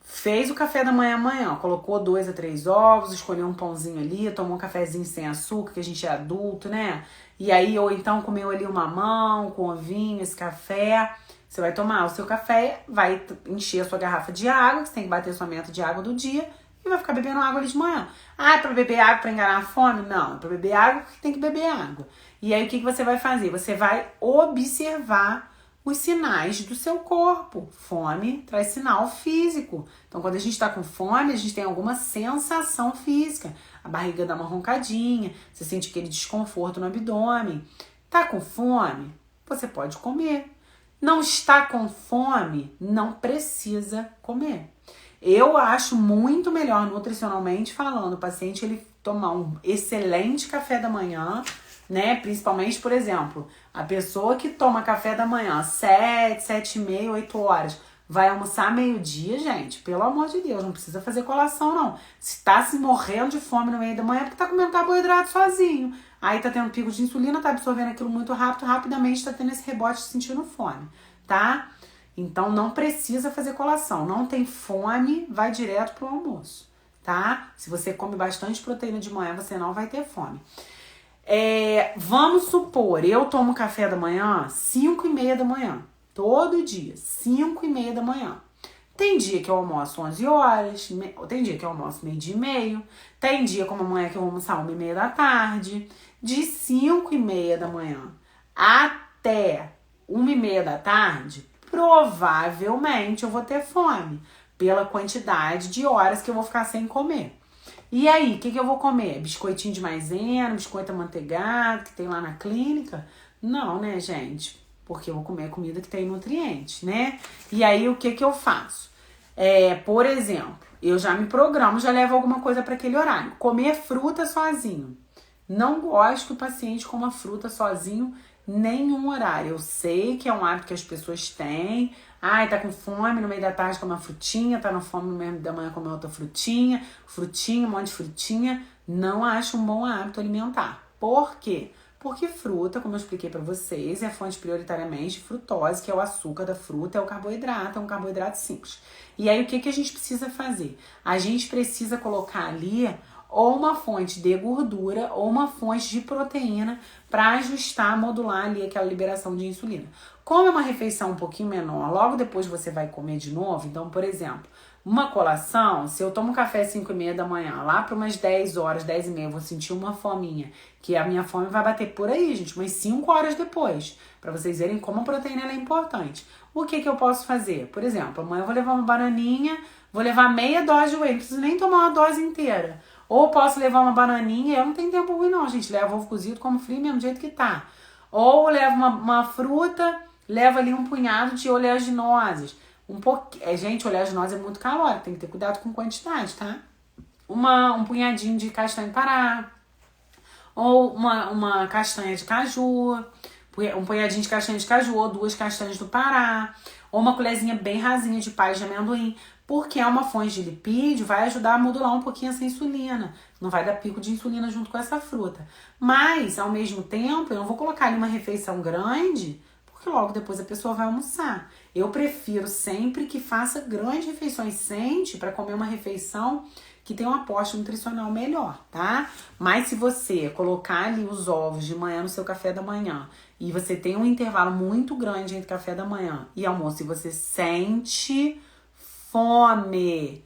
Fez o café da manhã amanhã, colocou 2 a 3 ovos, escolheu um pãozinho ali, tomou um cafezinho sem açúcar, que a gente é adulto, né? E aí, ou então comeu ali um mamão com ovinho, esse café. Você vai tomar o seu café, vai encher a sua garrafa de água, que você tem que bater sua meta de água do dia, e vai ficar bebendo água ali de manhã. Ah, é pra beber água pra enganar a fome? Não, é pra beber água porque tem que beber água. E aí, o que você vai fazer? Você vai observar os sinais do seu corpo. Fome traz sinal físico. Então, quando a gente tá com fome, a gente tem alguma sensação física. A barriga dá uma roncadinha, você sente aquele desconforto no abdômen. Tá com fome? Você pode comer. Não está com fome? Não precisa comer. Eu acho muito melhor, nutricionalmente falando, o paciente ele tomar um excelente café da manhã, né? Principalmente, por exemplo, a pessoa que toma café da manhã 7, 7 e meia, 8 horas, vai almoçar meio-dia, gente, pelo amor de Deus, não precisa fazer colação, não. Se tá se morrendo de fome no meio da manhã, é porque tá comendo carboidrato sozinho. Aí tá tendo pico de insulina, tá absorvendo aquilo muito rápido, rapidamente tá tendo esse rebote sentindo fome, tá? Então não precisa fazer colação. Não tem fome, vai direto pro almoço, tá? Se você come bastante proteína de manhã, você não vai ter fome. Vamos supor, eu tomo café da manhã 5 e meia da manhã. Todo dia, 5 e meia da manhã. Tem dia que eu almoço 11 horas, tem dia que eu almoço 12:30, tem dia como amanhã que eu vou almoçar 1:30 da tarde. De 5 e meia da manhã até 1:30 da tarde, provavelmente eu vou ter fome, pela quantidade de horas que eu vou ficar sem comer. E aí, o que eu vou comer? Biscoitinho de maisena, biscoito amanteigado, que tem lá na clínica? Não, né, gente? Porque eu vou comer comida que tem nutrientes, né? E aí, o que eu faço? Por exemplo, eu já me programo, já levo alguma coisa para aquele horário. Comer fruta sozinho. Não gosto que o paciente coma fruta sozinho nenhum horário. Eu sei que é um hábito que as pessoas têm. Ai, tá com fome, no meio da tarde come uma frutinha, tá com fome no meio da manhã come outra frutinha, um monte de frutinha. Não acho um bom hábito alimentar. Por quê? Porque fruta, como eu expliquei para vocês, é a fonte prioritariamente de frutose, que é o açúcar da fruta, é um carboidrato simples. E aí o que a gente precisa fazer? A gente precisa colocar ali ou uma fonte de gordura ou uma fonte de proteína para ajustar, modular ali aquela liberação de insulina. Como é uma refeição um pouquinho menor, logo depois você vai comer de novo, então, por exemplo, uma colação, se eu tomo café às 5h30 da manhã, lá para umas 10 horas, 10h30, eu vou sentir uma fominha, que a minha fome vai bater por aí, gente, umas 5 horas depois, para vocês verem como a proteína ela é importante. O que eu posso fazer? Por exemplo, amanhã eu vou levar uma bananinha, vou levar meia dose de whey, não preciso nem tomar uma dose inteira. Ou posso levar uma bananinha, eu não tenho tempo ruim não, gente, levo ovo cozido, como frio mesmo, do jeito que tá. Ou levo uma fruta, levo ali um punhado de oleaginosas. Gente, oleaginosa é muito calórico, tem que ter cuidado com quantidade, tá? Um punhadinho de castanha de pará, ou uma castanha de caju, um punhadinho de castanha de caju, ou 2 castanhas do Pará, ou uma colherzinha bem rasinha de paz de amendoim, porque é uma fonte de lipídio, vai ajudar a modular um pouquinho essa insulina, não vai dar pico de insulina junto com essa fruta. Mas, ao mesmo tempo, eu não vou colocar ali uma refeição grande, porque logo depois a pessoa vai almoçar. Eu prefiro sempre que faça grandes refeições, sente para comer uma refeição que tem um aporte nutricional melhor, tá? Mas se você colocar ali os ovos de manhã no seu café da manhã e você tem um intervalo muito grande entre café da manhã e almoço e você sente fome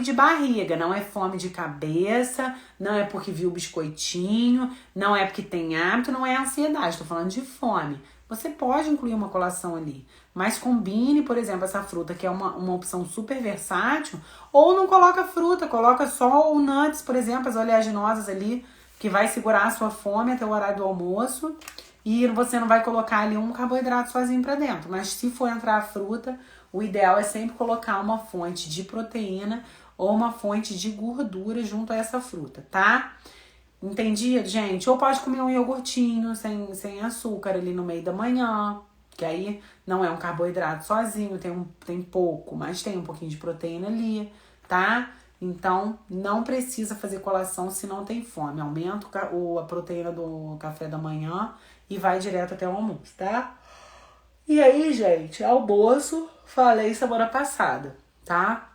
de barriga, não é fome de cabeça, não é porque viu o biscoitinho, não é porque tem hábito, não é ansiedade, tô falando de fome. Você pode incluir uma colação ali, mas combine, por exemplo, essa fruta que é uma opção super versátil, ou não coloca fruta, coloca só o nuts, por exemplo, as oleaginosas ali, que vai segurar a sua fome até o horário do almoço, e você não vai colocar ali um carboidrato sozinho pra dentro, mas se for entrar a fruta, o ideal é sempre colocar uma fonte de proteína ou uma fonte de gordura junto a essa fruta, tá? Entendido, gente? Ou pode comer um iogurtinho sem açúcar ali no meio da manhã, que aí não é um carboidrato sozinho, tem pouco, mas tem um pouquinho de proteína ali, tá? Então, não precisa fazer colação se não tem fome. Aumenta a proteína do café da manhã e vai direto até o almoço, tá? E aí, gente, almoço, falei semana passada, tá?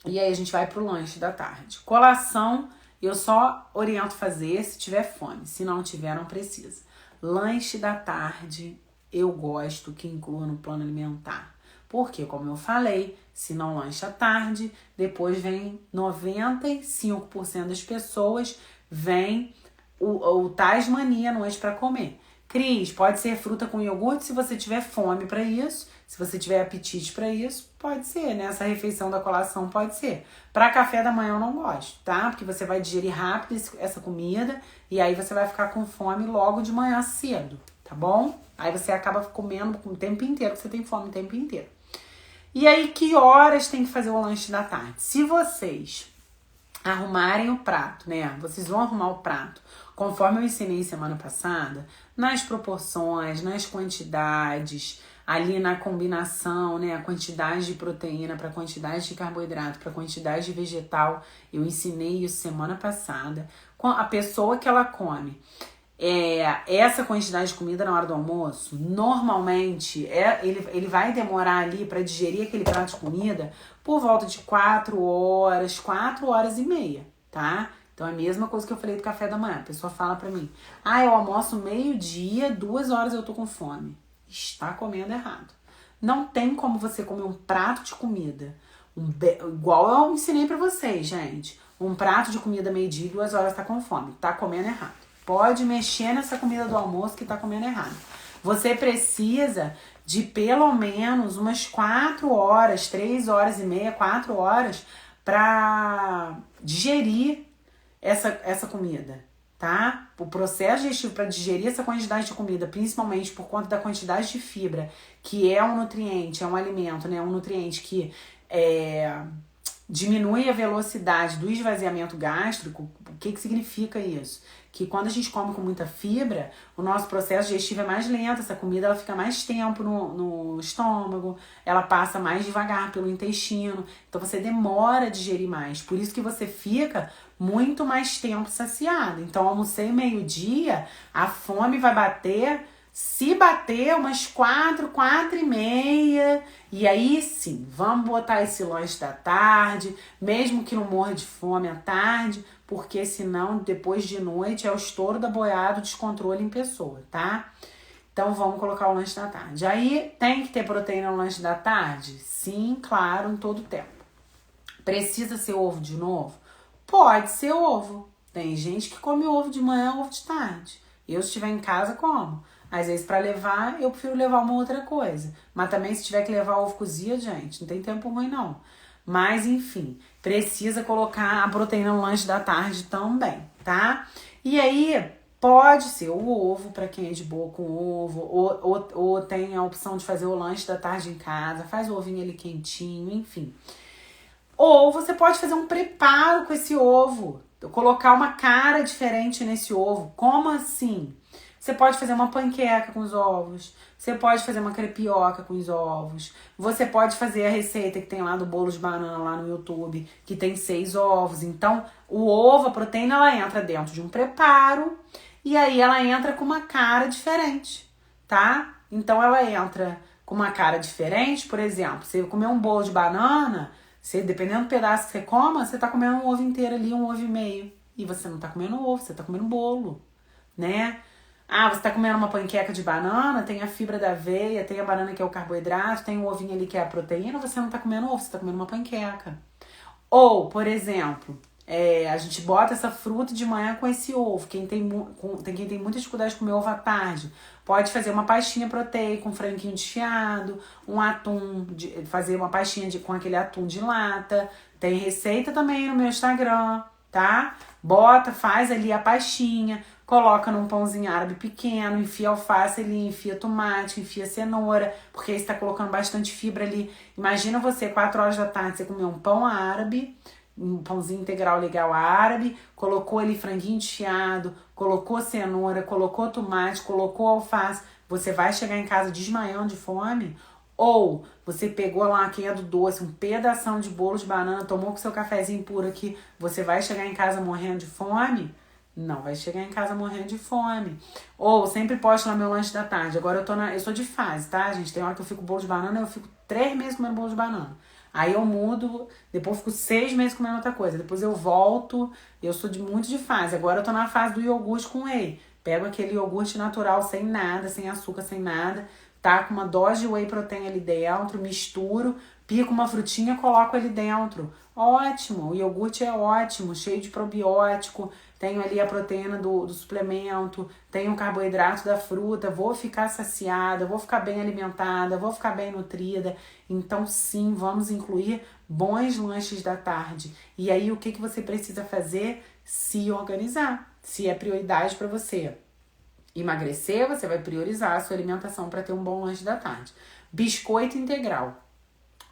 E aí a gente vai pro lanche da tarde. Colação, eu só oriento fazer se tiver fome. Se não tiver, não precisa. Lanche da tarde, eu gosto que inclua no plano alimentar. Porque, como eu falei, se não lancha à tarde, depois vem 95% das pessoas, vem o Tasmania à noite para comer. Cris, pode ser fruta com iogurte se você tiver fome para isso, se você tiver apetite para isso, pode ser, né? Essa refeição da colação pode ser. Para café da manhã eu não gosto, tá? Porque você vai digerir rápido essa comida e aí você vai ficar com fome logo de manhã cedo, tá bom? Aí você acaba comendo o tempo inteiro, porque você tem fome o tempo inteiro. E aí, que horas tem que fazer o lanche da tarde? Se vocês arrumarem o prato, né? Vocês vão arrumar o prato, conforme eu ensinei semana passada, nas proporções, nas quantidades, ali na combinação, né? A quantidade de proteína para quantidade de carboidrato, para quantidade de vegetal. Eu ensinei isso semana passada. A pessoa que ela come essa quantidade de comida na hora do almoço, normalmente ele vai demorar ali para digerir aquele prato de comida por volta de 4 horas, 4 horas e meia, tá? Então é a mesma coisa que eu falei do café da manhã. A pessoa fala pra mim, eu almoço meio-dia, 2 horas eu tô com fome. Está comendo errado. Não tem como você comer um prato de comida, igual eu ensinei pra vocês, gente. Um prato de comida meio-dia, 2 horas tá com fome. Tá comendo errado. Pode mexer nessa comida do almoço que tá comendo errado. Você precisa de pelo menos umas 4 horas, 3 horas e meia, 4 horas pra digerir essa comida, tá? O processo digestivo para digerir essa quantidade de comida, principalmente por conta da quantidade de fibra, que é um nutriente, é um alimento, né? Um nutriente que diminui a velocidade do esvaziamento gástrico. O que significa isso? Que quando a gente come com muita fibra, o nosso processo digestivo é mais lento, essa comida ela fica mais tempo no estômago, ela passa mais devagar pelo intestino, então você demora a digerir mais, por isso que você fica muito mais tempo saciado. Então, almocei meio-dia, a fome vai bater, se bater umas 4h30, e aí sim, vamos botar esse lanche da tarde, mesmo que não morra de fome à tarde, porque senão depois de noite é o estouro da boiada, o descontrole em pessoa, tá? Então vamos colocar o lanche da tarde. Aí tem que ter proteína no lanche da tarde? Sim, claro, em todo tempo. Precisa ser ovo de novo? Pode ser ovo. Tem gente que come ovo de manhã, ovo de tarde. Eu, se estiver em casa, como. Às vezes, para levar, eu prefiro levar uma outra coisa. Mas também, se tiver que levar ovo cozido, gente, não tem tempo ruim, não. Mas, enfim, precisa colocar a proteína no lanche da tarde também, tá? E aí, pode ser o ovo, para quem é de boa com ovo, ou tem a opção de fazer o lanche da tarde em casa, faz o ovinho ali quentinho, enfim. Ou você pode fazer um preparo com esse ovo, colocar uma cara diferente nesse ovo. Como assim? Você pode fazer uma panqueca com os ovos, você pode fazer uma crepioca com os ovos, você pode fazer a receita que tem lá do bolo de banana lá no YouTube, que tem 6 ovos. Então, o ovo, a proteína, ela entra dentro de um preparo e aí ela entra com uma cara diferente, tá? Então, ela entra com uma cara diferente, por exemplo, você comer um bolo de banana, você, dependendo do pedaço que você coma, você tá comendo um ovo inteiro ali, um ovo e meio. E você não tá comendo ovo, você tá comendo bolo, né? Ah, você tá comendo uma panqueca de banana, tem a fibra da aveia, tem a banana que é o carboidrato, tem o ovinho ali que é a proteína, você não tá comendo ovo, você tá comendo uma panqueca. Ou, por exemplo, a gente bota essa fruta de manhã com esse ovo. Quem tem muita dificuldade de comer ovo à tarde, pode fazer uma pastinha proteica, um franguinho desfiado, um atum, fazer uma pastinha com aquele atum de lata. Tem receita também no meu Instagram, tá? Bota, faz ali a pastinha, coloca num pãozinho árabe pequeno, enfia alface ali, enfia tomate, enfia cenoura, porque aí você tá colocando bastante fibra ali. Imagina você, 4 horas da tarde, você comer um pão árabe, um pãozinho integral legal árabe, colocou ali franguinho desfiado, colocou cenoura, colocou tomate, colocou alface, você vai chegar em casa desmaiando de fome? Ou você pegou lá, quem é do doce, um pedação de bolo de banana, tomou com seu cafezinho puro aqui, você vai chegar em casa morrendo de fome? Não vai chegar em casa morrendo de fome. Ou sempre posto lá meu lanche da tarde. Agora eu sou de fase, tá, gente? Tem hora que eu fico bolo de banana, eu fico 3 meses comendo bolo de banana. Aí eu mudo, depois eu fico 6 meses comendo outra coisa. Depois eu volto, eu sou muito de fase. Agora eu tô na fase do iogurte com whey. Pego aquele iogurte natural, sem nada, sem açúcar, sem nada. Tá com uma dose de whey protein ali dentro, misturo, pico uma frutinha, coloco ali dentro. Ótimo, o iogurte é ótimo, cheio de probiótico. Tenho ali a proteína do suplemento, tenho o carboidrato da fruta, vou ficar saciada, vou ficar bem alimentada, vou ficar bem nutrida. Então, sim, vamos incluir bons lanches da tarde. E aí, o que você precisa fazer? Se organizar. Se é prioridade para você emagrecer, você vai priorizar a sua alimentação para ter um bom lanche da tarde. Biscoito integral.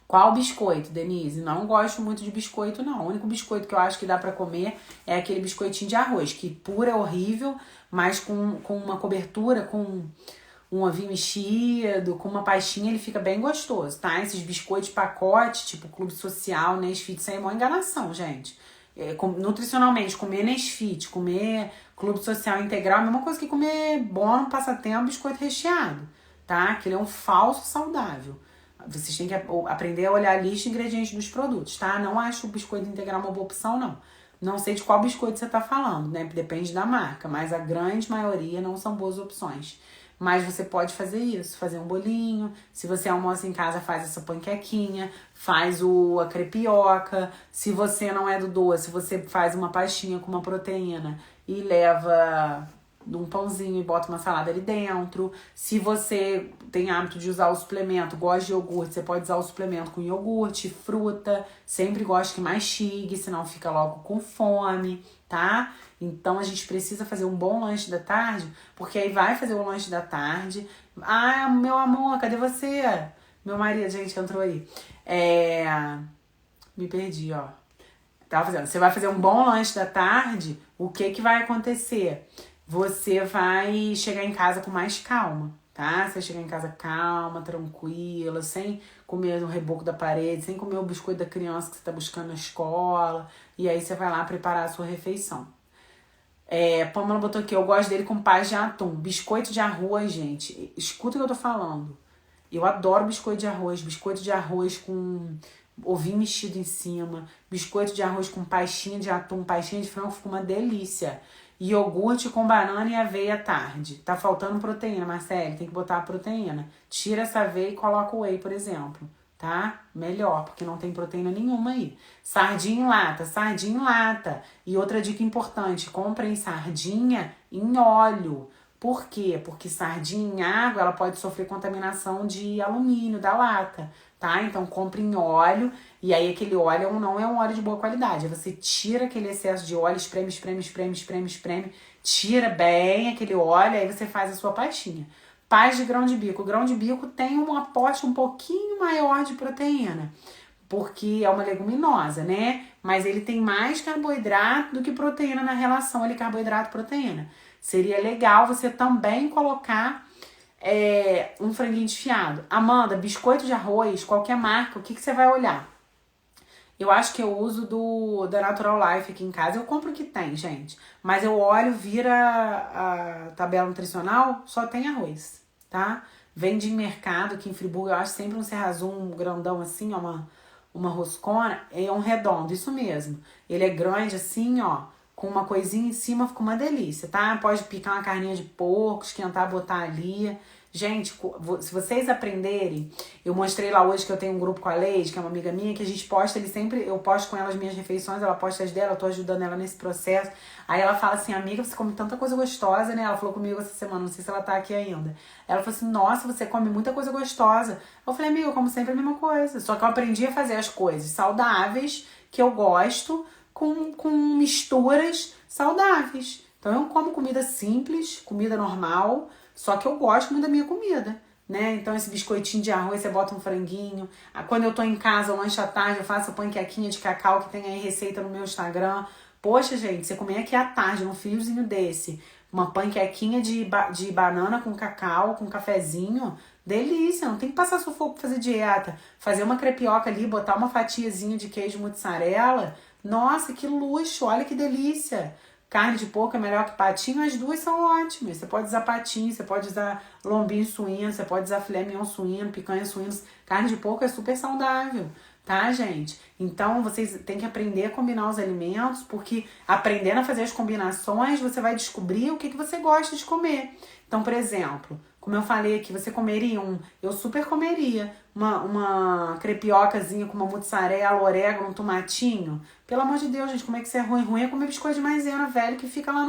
Qual biscoito, Denise? Não gosto muito de biscoito, não. O único biscoito que eu acho que dá pra comer é aquele biscoitinho de arroz, que puro é horrível, mas com uma cobertura, com um ovinho mexido, com uma pastinha, ele fica bem gostoso, tá? Esses biscoitos de pacote, tipo Clube Social, Nesfit, isso aí é uma enganação, gente. Nutricionalmente, comer Nesfit, comer Clube Social integral, é a mesma coisa que comer bom passatempo, biscoito recheado, tá? Aquele é um falso saudável. Vocês têm que aprender a olhar a lista de ingredientes dos produtos, tá? Não acho o biscoito integral uma boa opção, não. Não sei de qual biscoito você tá falando, né? Depende da marca, mas a grande maioria não são boas opções. Mas você pode fazer isso, fazer um bolinho. Se você almoça em casa, faz essa panquequinha, faz a crepioca. Se você não é do doce, você faz uma pastinha com uma proteína e leva um pãozinho e bota uma salada ali dentro. Se você tem hábito de usar o suplemento, gosta de iogurte, você pode usar o suplemento com iogurte, fruta. Sempre gosto que mastigue, senão fica logo com fome, tá? Então a gente precisa fazer um bom lanche da tarde, porque aí vai fazer o lanche da tarde. Ah, meu amor, cadê você? Meu marido, gente, que entrou aí. Me perdi, ó. Tava fazendo. Você vai fazer um bom lanche da tarde, o que que vai acontecer? Você vai chegar em casa com mais calma, tá? Você vai chegar em casa calma, tranquila, sem comer no reboco da parede, sem comer o biscoito da criança que você tá buscando na escola. E aí você vai lá preparar a sua refeição. Pamela botou aqui, eu gosto dele com paz de atum. Biscoito de arroz, gente. Escuta o que eu tô falando. Eu adoro biscoito de arroz com ovinho mexido em cima, biscoito de arroz com pastinha de atum, pastinha de frango, fica uma delícia. Iogurte com banana e aveia à tarde. Tá faltando proteína, Marcele, tem que botar a proteína. Tira essa aveia e coloca o whey, por exemplo, tá? Melhor, porque não tem proteína nenhuma aí. Sardinha em lata. E outra dica importante, comprem sardinha em óleo. Por quê? Porque sardinha em água, ela pode sofrer contaminação de alumínio da lata, tá? Então compre em óleo, e aí aquele óleo não é um óleo de boa qualidade. Aí você tira aquele excesso de óleo, espreme, tira bem aquele óleo, aí você faz a sua pastinha. Paz de grão de bico. O grão de bico tem um aporte um pouquinho maior de proteína, porque é uma leguminosa, né? Mas ele tem mais carboidrato do que proteína na relação ali carboidrato-proteína. Seria legal você também colocar um franguinho desfiado. Amanda, biscoito de arroz, qualquer marca, o que você vai olhar? Eu acho que eu uso da Natural Life aqui em casa. Eu compro o que tem, gente. Mas eu olho, vira a tabela nutricional, só tem arroz, tá? Vende em mercado aqui em Friburgo, eu acho sempre um serrazum, um grandão assim, ó, uma roscona. É um redondo, isso mesmo. Ele é grande assim, ó, com uma coisinha em cima, fica uma delícia, tá? Pode picar uma carninha de porco, esquentar, botar ali. Gente, se vocês aprenderem, eu mostrei lá hoje que eu tenho um grupo com a Leide, que é uma amiga minha, que a gente posta ali sempre, eu posto com ela as minhas refeições, ela posta as dela, eu tô ajudando ela nesse processo. Aí ela fala assim, amiga, você come tanta coisa gostosa, né? Ela falou comigo essa semana, não sei se ela tá aqui ainda. Ela falou assim, nossa, você come muita coisa gostosa. Eu falei, amiga, eu como sempre a mesma coisa. Só que eu aprendi a fazer as coisas saudáveis, que eu gosto, com misturas saudáveis. Então eu como comida simples, comida normal, só que eu gosto muito da minha comida, né? Então esse biscoitinho de arroz, você bota um franguinho. Quando eu tô em casa, lanche à tarde, eu faço a panquequinha de cacau, que tem aí receita no meu Instagram. Poxa, gente, você comer aqui à tarde, num friozinho desse, uma panquequinha de banana com cacau, com cafezinho, delícia, não tem que passar sufoco pra fazer dieta. Fazer uma crepioca ali, botar uma fatiazinha de queijo mussarela, nossa, que luxo, olha que delícia. Carne de porco é melhor que patinho, as duas são ótimas. Você pode usar patinho, você pode usar lombinho suíno, você pode usar filé mignon suíno, picanha suína. Carne de porco é super saudável, tá, gente? Então, vocês têm que aprender a combinar os alimentos, porque aprendendo a fazer as combinações, você vai descobrir o que você gosta de comer. Então, por exemplo, como eu falei aqui, você comeria eu super comeria uma crepiocazinha com uma mussarela, orégano, um tomatinho. Pelo amor de Deus, gente, como é que isso é ruim? Ruim é comer biscoito de maisena velho que fica lá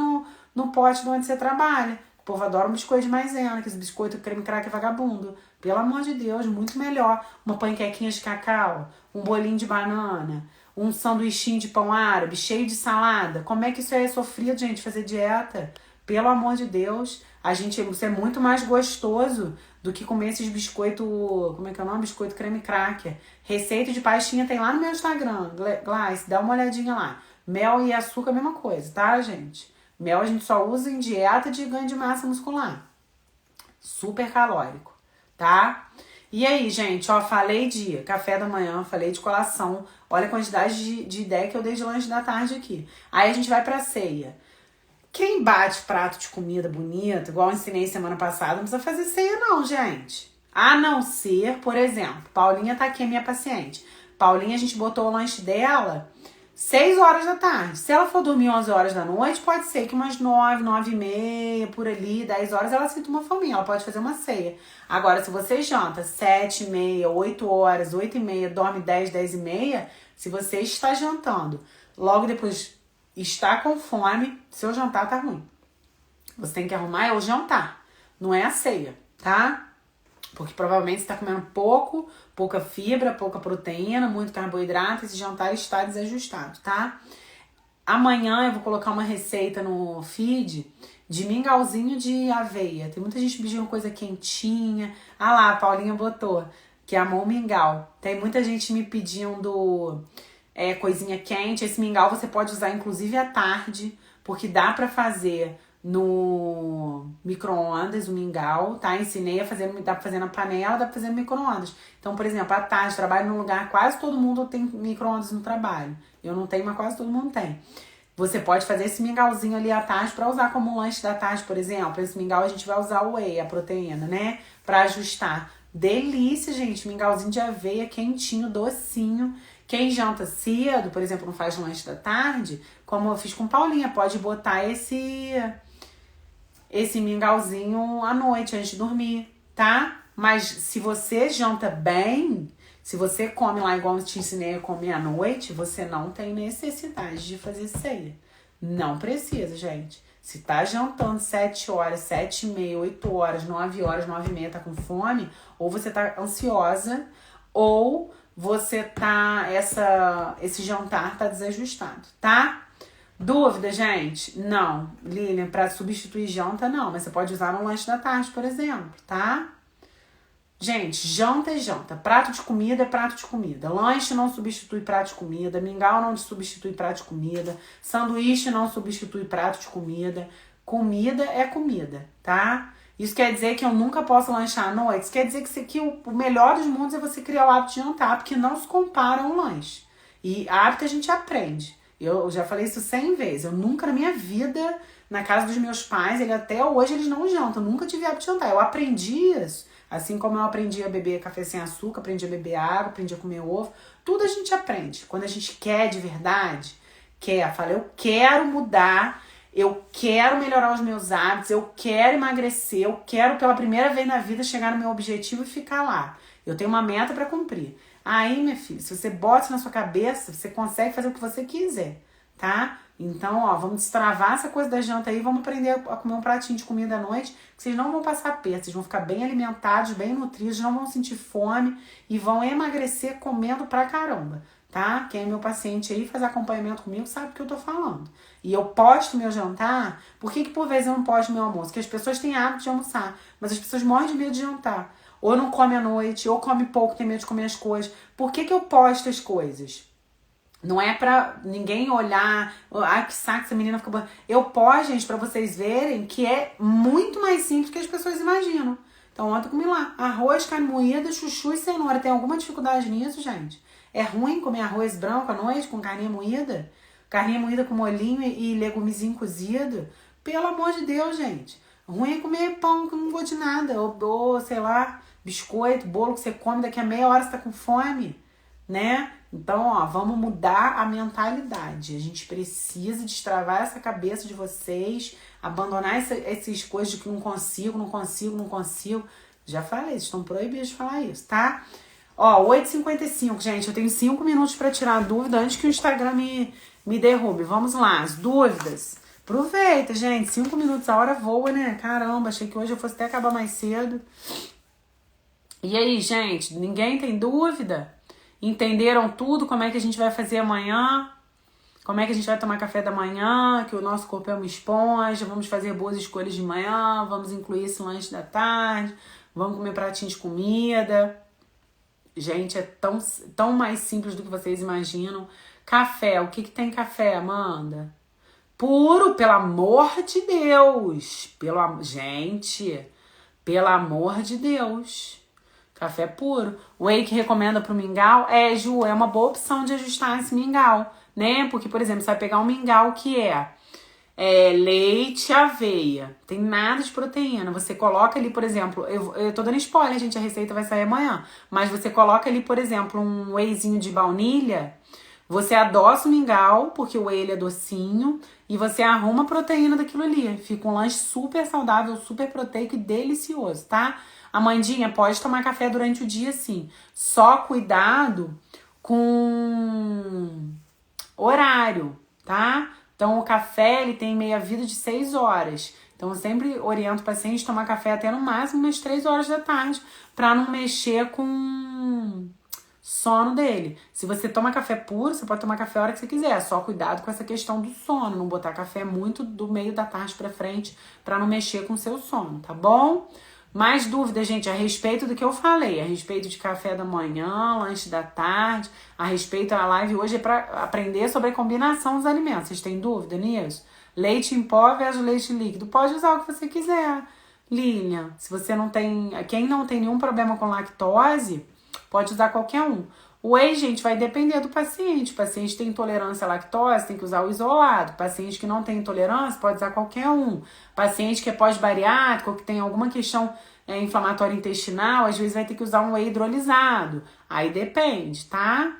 no pote de onde você trabalha. O povo adora um biscoito de maisena, que esse biscoito creme crack é vagabundo. Pelo amor de Deus, muito melhor. Uma panquequinha de cacau, um bolinho de banana, um sanduichinho de pão árabe, cheio de salada. Como é que isso é sofrido, gente, fazer dieta? Pelo amor de Deus, isso é muito mais gostoso do que comer esses biscoitos, como é que é o nome? Biscoito creme cracker. Receita de pastinha tem lá no meu Instagram, Glace, dá uma olhadinha lá. Mel e açúcar, a mesma coisa, tá, gente? Mel a gente só usa em dieta de ganho de massa muscular. Super calórico, tá? E aí, gente, ó, falei de café da manhã, falei de colação. Olha a quantidade de ideia que eu dei de lanche da tarde aqui. Aí a gente vai pra ceia. Quem bate prato de comida bonita, igual eu ensinei semana passada, não precisa fazer ceia não, gente. A não ser, por exemplo, Paulinha tá aqui, a minha paciente. Paulinha, a gente botou o lanche dela 6 horas da tarde. Se ela for dormir 11 horas da noite, pode ser que umas 9, 9 e meia, por ali, 10 horas, ela sinta uma fominha, ela pode fazer uma ceia. Agora, se você janta 7 e meia, 8 horas, 8 e meia, dorme 10, 10 e meia, se você está jantando, logo depois está com fome, seu jantar tá ruim. Você tem que arrumar o jantar, não é a ceia, tá? Porque provavelmente você tá comendo pouca fibra, pouca proteína, muito carboidrato, esse jantar está desajustado, tá? Amanhã eu vou colocar uma receita no feed de mingauzinho de aveia. Tem muita gente pedindo coisa quentinha. Ah lá, a Paulinha botou, que amou o mingau. Tem muita gente me pedindo coisinha quente. Esse mingau você pode usar inclusive à tarde, porque dá pra fazer no micro-ondas o mingau, tá? Ensinei a fazer, dá pra fazer na panela, dá pra fazer no micro-ondas. Então, por exemplo, à tarde, trabalho num lugar, quase todo mundo tem micro-ondas no trabalho. Eu não tenho, mas quase todo mundo tem. Você pode fazer esse mingauzinho ali à tarde pra usar como um lanche da tarde, por exemplo. Esse mingau a gente vai usar o whey, a proteína, né? Pra ajustar. Delícia, gente. Mingauzinho de aveia, quentinho, docinho. Quem janta cedo, por exemplo, não faz lanche da tarde, como eu fiz com Paulinha, pode botar esse mingauzinho à noite, antes de dormir, tá? Mas se você janta bem, se você come lá igual eu te ensinei a comer à noite, você não tem necessidade de fazer ceia. Não precisa, gente. Se tá jantando 7 horas, 7 e meia, 8 horas, 9 horas, 9 e meia, tá com fome, ou você tá ansiosa, ou você tá, esse jantar tá desajustado, tá? Dúvida, gente? Não. Lilian, pra substituir janta, não. Mas você pode usar no lanche da tarde, por exemplo, tá? Gente, janta é janta. Prato de comida é prato de comida. Lanche não substitui prato de comida. Mingau não substitui prato de comida. Sanduíche não substitui prato de comida. Comida é comida, tá? Isso quer dizer que eu nunca posso lanchar à noite? Isso quer dizer que o melhor dos mundos é você criar o hábito de jantar, porque não se compara a um lanche. E hábito a gente aprende. Eu já falei isso 100 vezes. Eu nunca na minha vida, na casa dos meus pais, até hoje eles não jantam. Eu nunca tive hábito de jantar. Eu aprendi isso. Assim como eu aprendi a beber café sem açúcar, aprendi a beber água, aprendi a comer ovo. Tudo a gente aprende. Quando a gente quer de verdade, fala, eu quero mudar, eu quero melhorar os meus hábitos, eu quero emagrecer, eu quero pela primeira vez na vida chegar no meu objetivo e ficar lá. Eu tenho uma meta para cumprir. Aí, minha filha, se você bota isso na sua cabeça, você consegue fazer o que você quiser, tá? Então, ó, vamos destravar essa coisa da janta aí, vamos aprender a comer um pratinho de comida à noite, que vocês não vão passar perto, vocês vão ficar bem alimentados, bem nutridos, não vão sentir fome e vão emagrecer comendo pra caramba, tá? Quem é meu paciente aí, faz acompanhamento comigo, sabe o que eu tô falando. E eu posto meu jantar, por que por vezes eu não posto meu almoço? Porque as pessoas têm hábito de almoçar, mas as pessoas morrem de medo de jantar. Ou não come à noite, ou come pouco, tem medo de comer as coisas. Por que eu posto as coisas? Não é pra ninguém olhar, que saco, essa menina fica boa. Eu posto, gente, pra vocês verem que é muito mais simples do que as pessoas imaginam. Então ontem eu comi lá, arroz, carne moída, chuchu e cenoura. Tem alguma dificuldade nisso, gente? É ruim comer arroz branco à noite com carninha moída? Carninha moída com molhinho e legumezinho cozido? Pelo amor de Deus, gente. Ruim é comer pão que não gosto de nada. Ou sei lá, biscoito, bolo que você come, daqui a meia hora você tá com fome, né? Então, ó, vamos mudar a mentalidade. A gente precisa destravar essa cabeça de vocês, abandonar essas coisas de que não consigo. Já falei, vocês estão proibidos de falar isso, tá? Ó, 8h55, gente, eu tenho 5 minutos pra tirar a dúvida antes que o Instagram me derrube. Vamos lá, as dúvidas. Aproveita, gente, 5 minutos, a hora voa, né? Caramba, achei que hoje eu fosse até acabar mais cedo. E aí, gente, ninguém tem dúvida? Entenderam tudo? Como é que a gente vai fazer amanhã? Como é que a gente vai tomar café da manhã? Que o nosso corpo é uma esponja. Vamos fazer boas escolhas de manhã. Vamos incluir esse lanche da tarde. Vamos comer pratinho de comida. Gente, é tão mais simples do que vocês imaginam. Café. O que tem café, Amanda? Puro, pelo amor de Deus. Gente, pelo amor de Deus. Café puro. Whey que recomenda pro mingau? Ju, é uma boa opção de ajustar esse mingau, né? Porque, por exemplo, você vai pegar um mingau que é leite e aveia. Tem nada de proteína. Você coloca ali, por exemplo, eu tô dando spoiler, gente, a receita vai sair amanhã. Mas você coloca ali, por exemplo, um wheyzinho de baunilha. Você adoça o mingau, porque o whey ele é docinho, e você arruma a proteína daquilo ali. Fica um lanche super saudável, super proteico e delicioso, tá? Amandinha, pode tomar café durante o dia, sim. Só cuidado com horário, tá? Então, o café, ele tem meia-vida de 6 horas. Então, eu sempre oriento o paciente a tomar café até no máximo umas 3 horas da tarde, pra não mexer com sono dele. Se você toma café puro, você pode tomar café a hora que você quiser. Só cuidado com essa questão do sono. Não botar café muito do meio da tarde pra frente pra não mexer com o seu sono, tá bom? Mais dúvidas, gente, a respeito do que eu falei, a respeito de café da manhã, lanche da tarde, a respeito, a live hoje é para aprender sobre a combinação dos alimentos. Vocês têm dúvida nisso? Leite em pó versus leite líquido. Pode usar o que você quiser. Lilian, se você não tem, quem não tem nenhum problema com lactose, pode usar qualquer um. O whey, gente, vai depender do paciente. O paciente tem intolerância à lactose, tem que usar o isolado. O paciente que não tem intolerância, pode usar qualquer um. O paciente que é pós-bariátrico, que tem alguma questão inflamatória intestinal, às vezes vai ter que usar um whey hidrolisado. Aí depende, tá?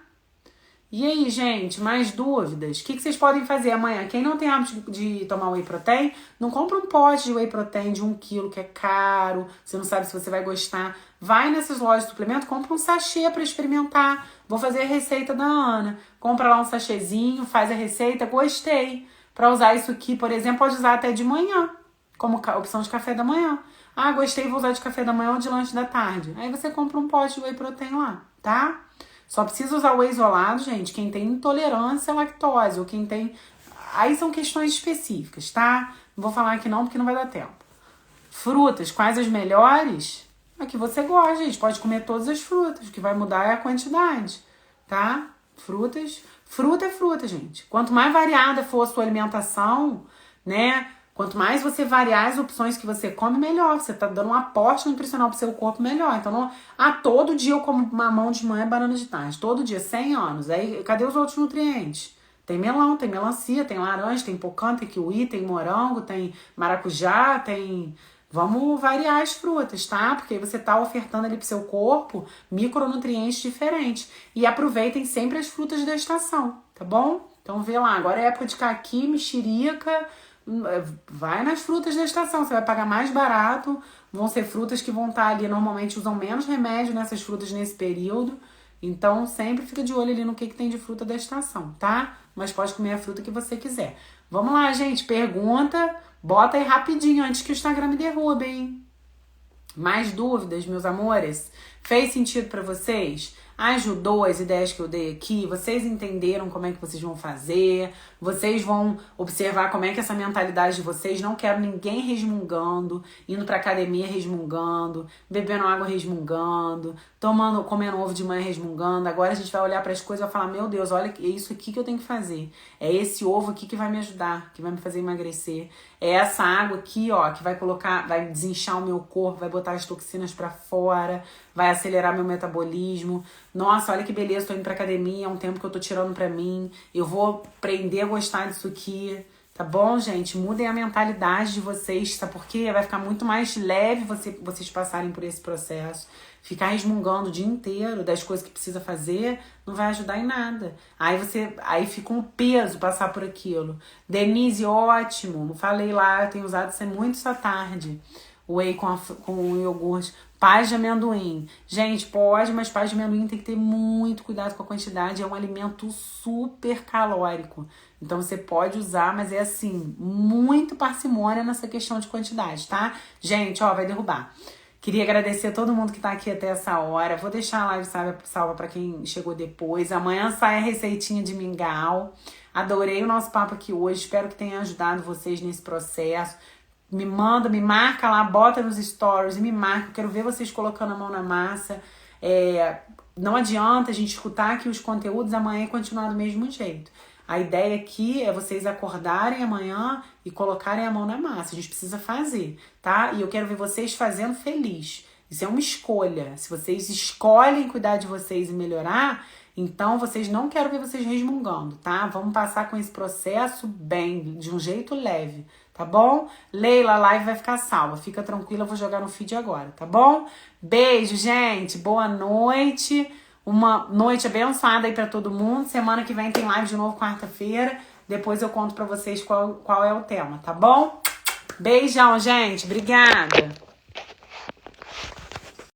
E aí, gente, mais dúvidas? O que vocês podem fazer amanhã? Quem não tem hábito de tomar whey protein, não compra um pote de whey protein de 1 quilo, que é caro, você não sabe se você vai gostar. Vai nessas lojas de suplemento, compra um sachê para experimentar. Vou fazer a receita da Ana. Compra lá um sachêzinho, faz a receita, gostei. Para usar isso aqui, por exemplo, pode usar até de manhã, como opção de café da manhã. Ah, gostei, vou usar de café da manhã ou de lanche da tarde. Aí você compra um pote de whey protein lá, tá? Só precisa usar o whey isolado, gente, quem tem intolerância à lactose, ou quem tem... Aí são questões específicas, tá? Não vou falar aqui não, porque não vai dar tempo. Frutas, quais as melhores? A que você gosta, gente. Pode comer todas as frutas, o que vai mudar é a quantidade, tá? Frutas... Fruta é fruta, gente. Quanto mais variada for a sua alimentação, né? Quanto mais você variar as opções que você come, melhor. Você tá dando um aporte nutricional pro seu corpo melhor. Então, não... todo dia eu como mamão de manhã e banana de tarde. Todo dia, 100 anos. Aí, cadê os outros nutrientes? Tem melão, tem melancia, tem laranja, tem pocã, tem kiwi, tem morango, tem maracujá, tem... Vamos variar as frutas, tá? Porque aí você tá ofertando ali pro seu corpo micronutrientes diferentes. E aproveitem sempre as frutas da estação, tá bom? Então, vê lá. Agora é época de caqui, mexerica... Vai nas frutas da estação, você vai pagar mais barato, vão ser frutas que vão estar ali, normalmente usam menos remédio nessas frutas nesse período, então sempre fica de olho ali no que tem de fruta da estação, tá? Mas pode comer a fruta que você quiser. Vamos lá, gente, pergunta, bota aí rapidinho antes que o Instagram me derrube, hein? Mais dúvidas, meus amores? Fez sentido pra vocês? Ajudou as ideias que eu dei aqui? Vocês entenderam como é que vocês vão fazer? Vocês vão observar como é que essa mentalidade de vocês, não quero ninguém resmungando, indo pra academia resmungando, bebendo água resmungando, comendo ovo de manhã resmungando. Agora a gente vai olhar para as coisas e vai falar, meu Deus, olha, é isso aqui que eu tenho que fazer. É esse ovo aqui que vai me ajudar, que vai me fazer emagrecer. É essa água aqui, ó, que vai colocar, vai desinchar o meu corpo, vai botar as toxinas pra fora, vai acelerar meu metabolismo. Nossa, olha que beleza, tô indo pra academia, é um tempo que eu tô tirando pra mim. Eu vou aprender a gostar disso aqui, tá bom, gente? Mudem a mentalidade de vocês, sabe por quê? Vai ficar muito mais leve vocês passarem por esse processo. Ficar resmungando o dia inteiro das coisas que precisa fazer não vai ajudar em nada. Aí fica um peso passar por aquilo. Denise, ótimo. Falei lá, eu tenho usado isso muito essa tarde. Whey com iogurte. Paz de amendoim. Gente, pode, mas paz de amendoim tem que ter muito cuidado com a quantidade. É um alimento super calórico. Então você pode usar, mas é assim, muito parcimônia nessa questão de quantidade, tá? Gente, ó, vai derrubar. Queria agradecer a todo mundo que tá aqui até essa hora. Vou deixar a live salva pra quem chegou depois. Amanhã sai a receitinha de mingau. Adorei o nosso papo aqui hoje. Espero que tenha ajudado vocês nesse processo. Me marca lá, bota nos stories e me marca. Eu quero ver vocês colocando a mão na massa. Não adianta a gente escutar aqui os conteúdos amanhã e continuar do mesmo jeito. A ideia aqui é vocês acordarem amanhã e colocarem a mão na massa. A gente precisa fazer, tá? E eu quero ver vocês fazendo feliz. Isso é uma escolha. Se vocês escolhem cuidar de vocês e melhorar, então vocês não quero ver vocês resmungando, tá? Vamos passar com esse processo bem, de um jeito leve, tá bom? Leila, a live vai ficar salva. Fica tranquila, eu vou jogar no feed agora, tá bom? Beijo, gente. Boa noite. Uma noite abençoada aí pra todo mundo. Semana que vem tem live de novo, quarta-feira. Depois eu conto pra vocês qual é o tema, tá bom? Beijão, gente. Obrigada.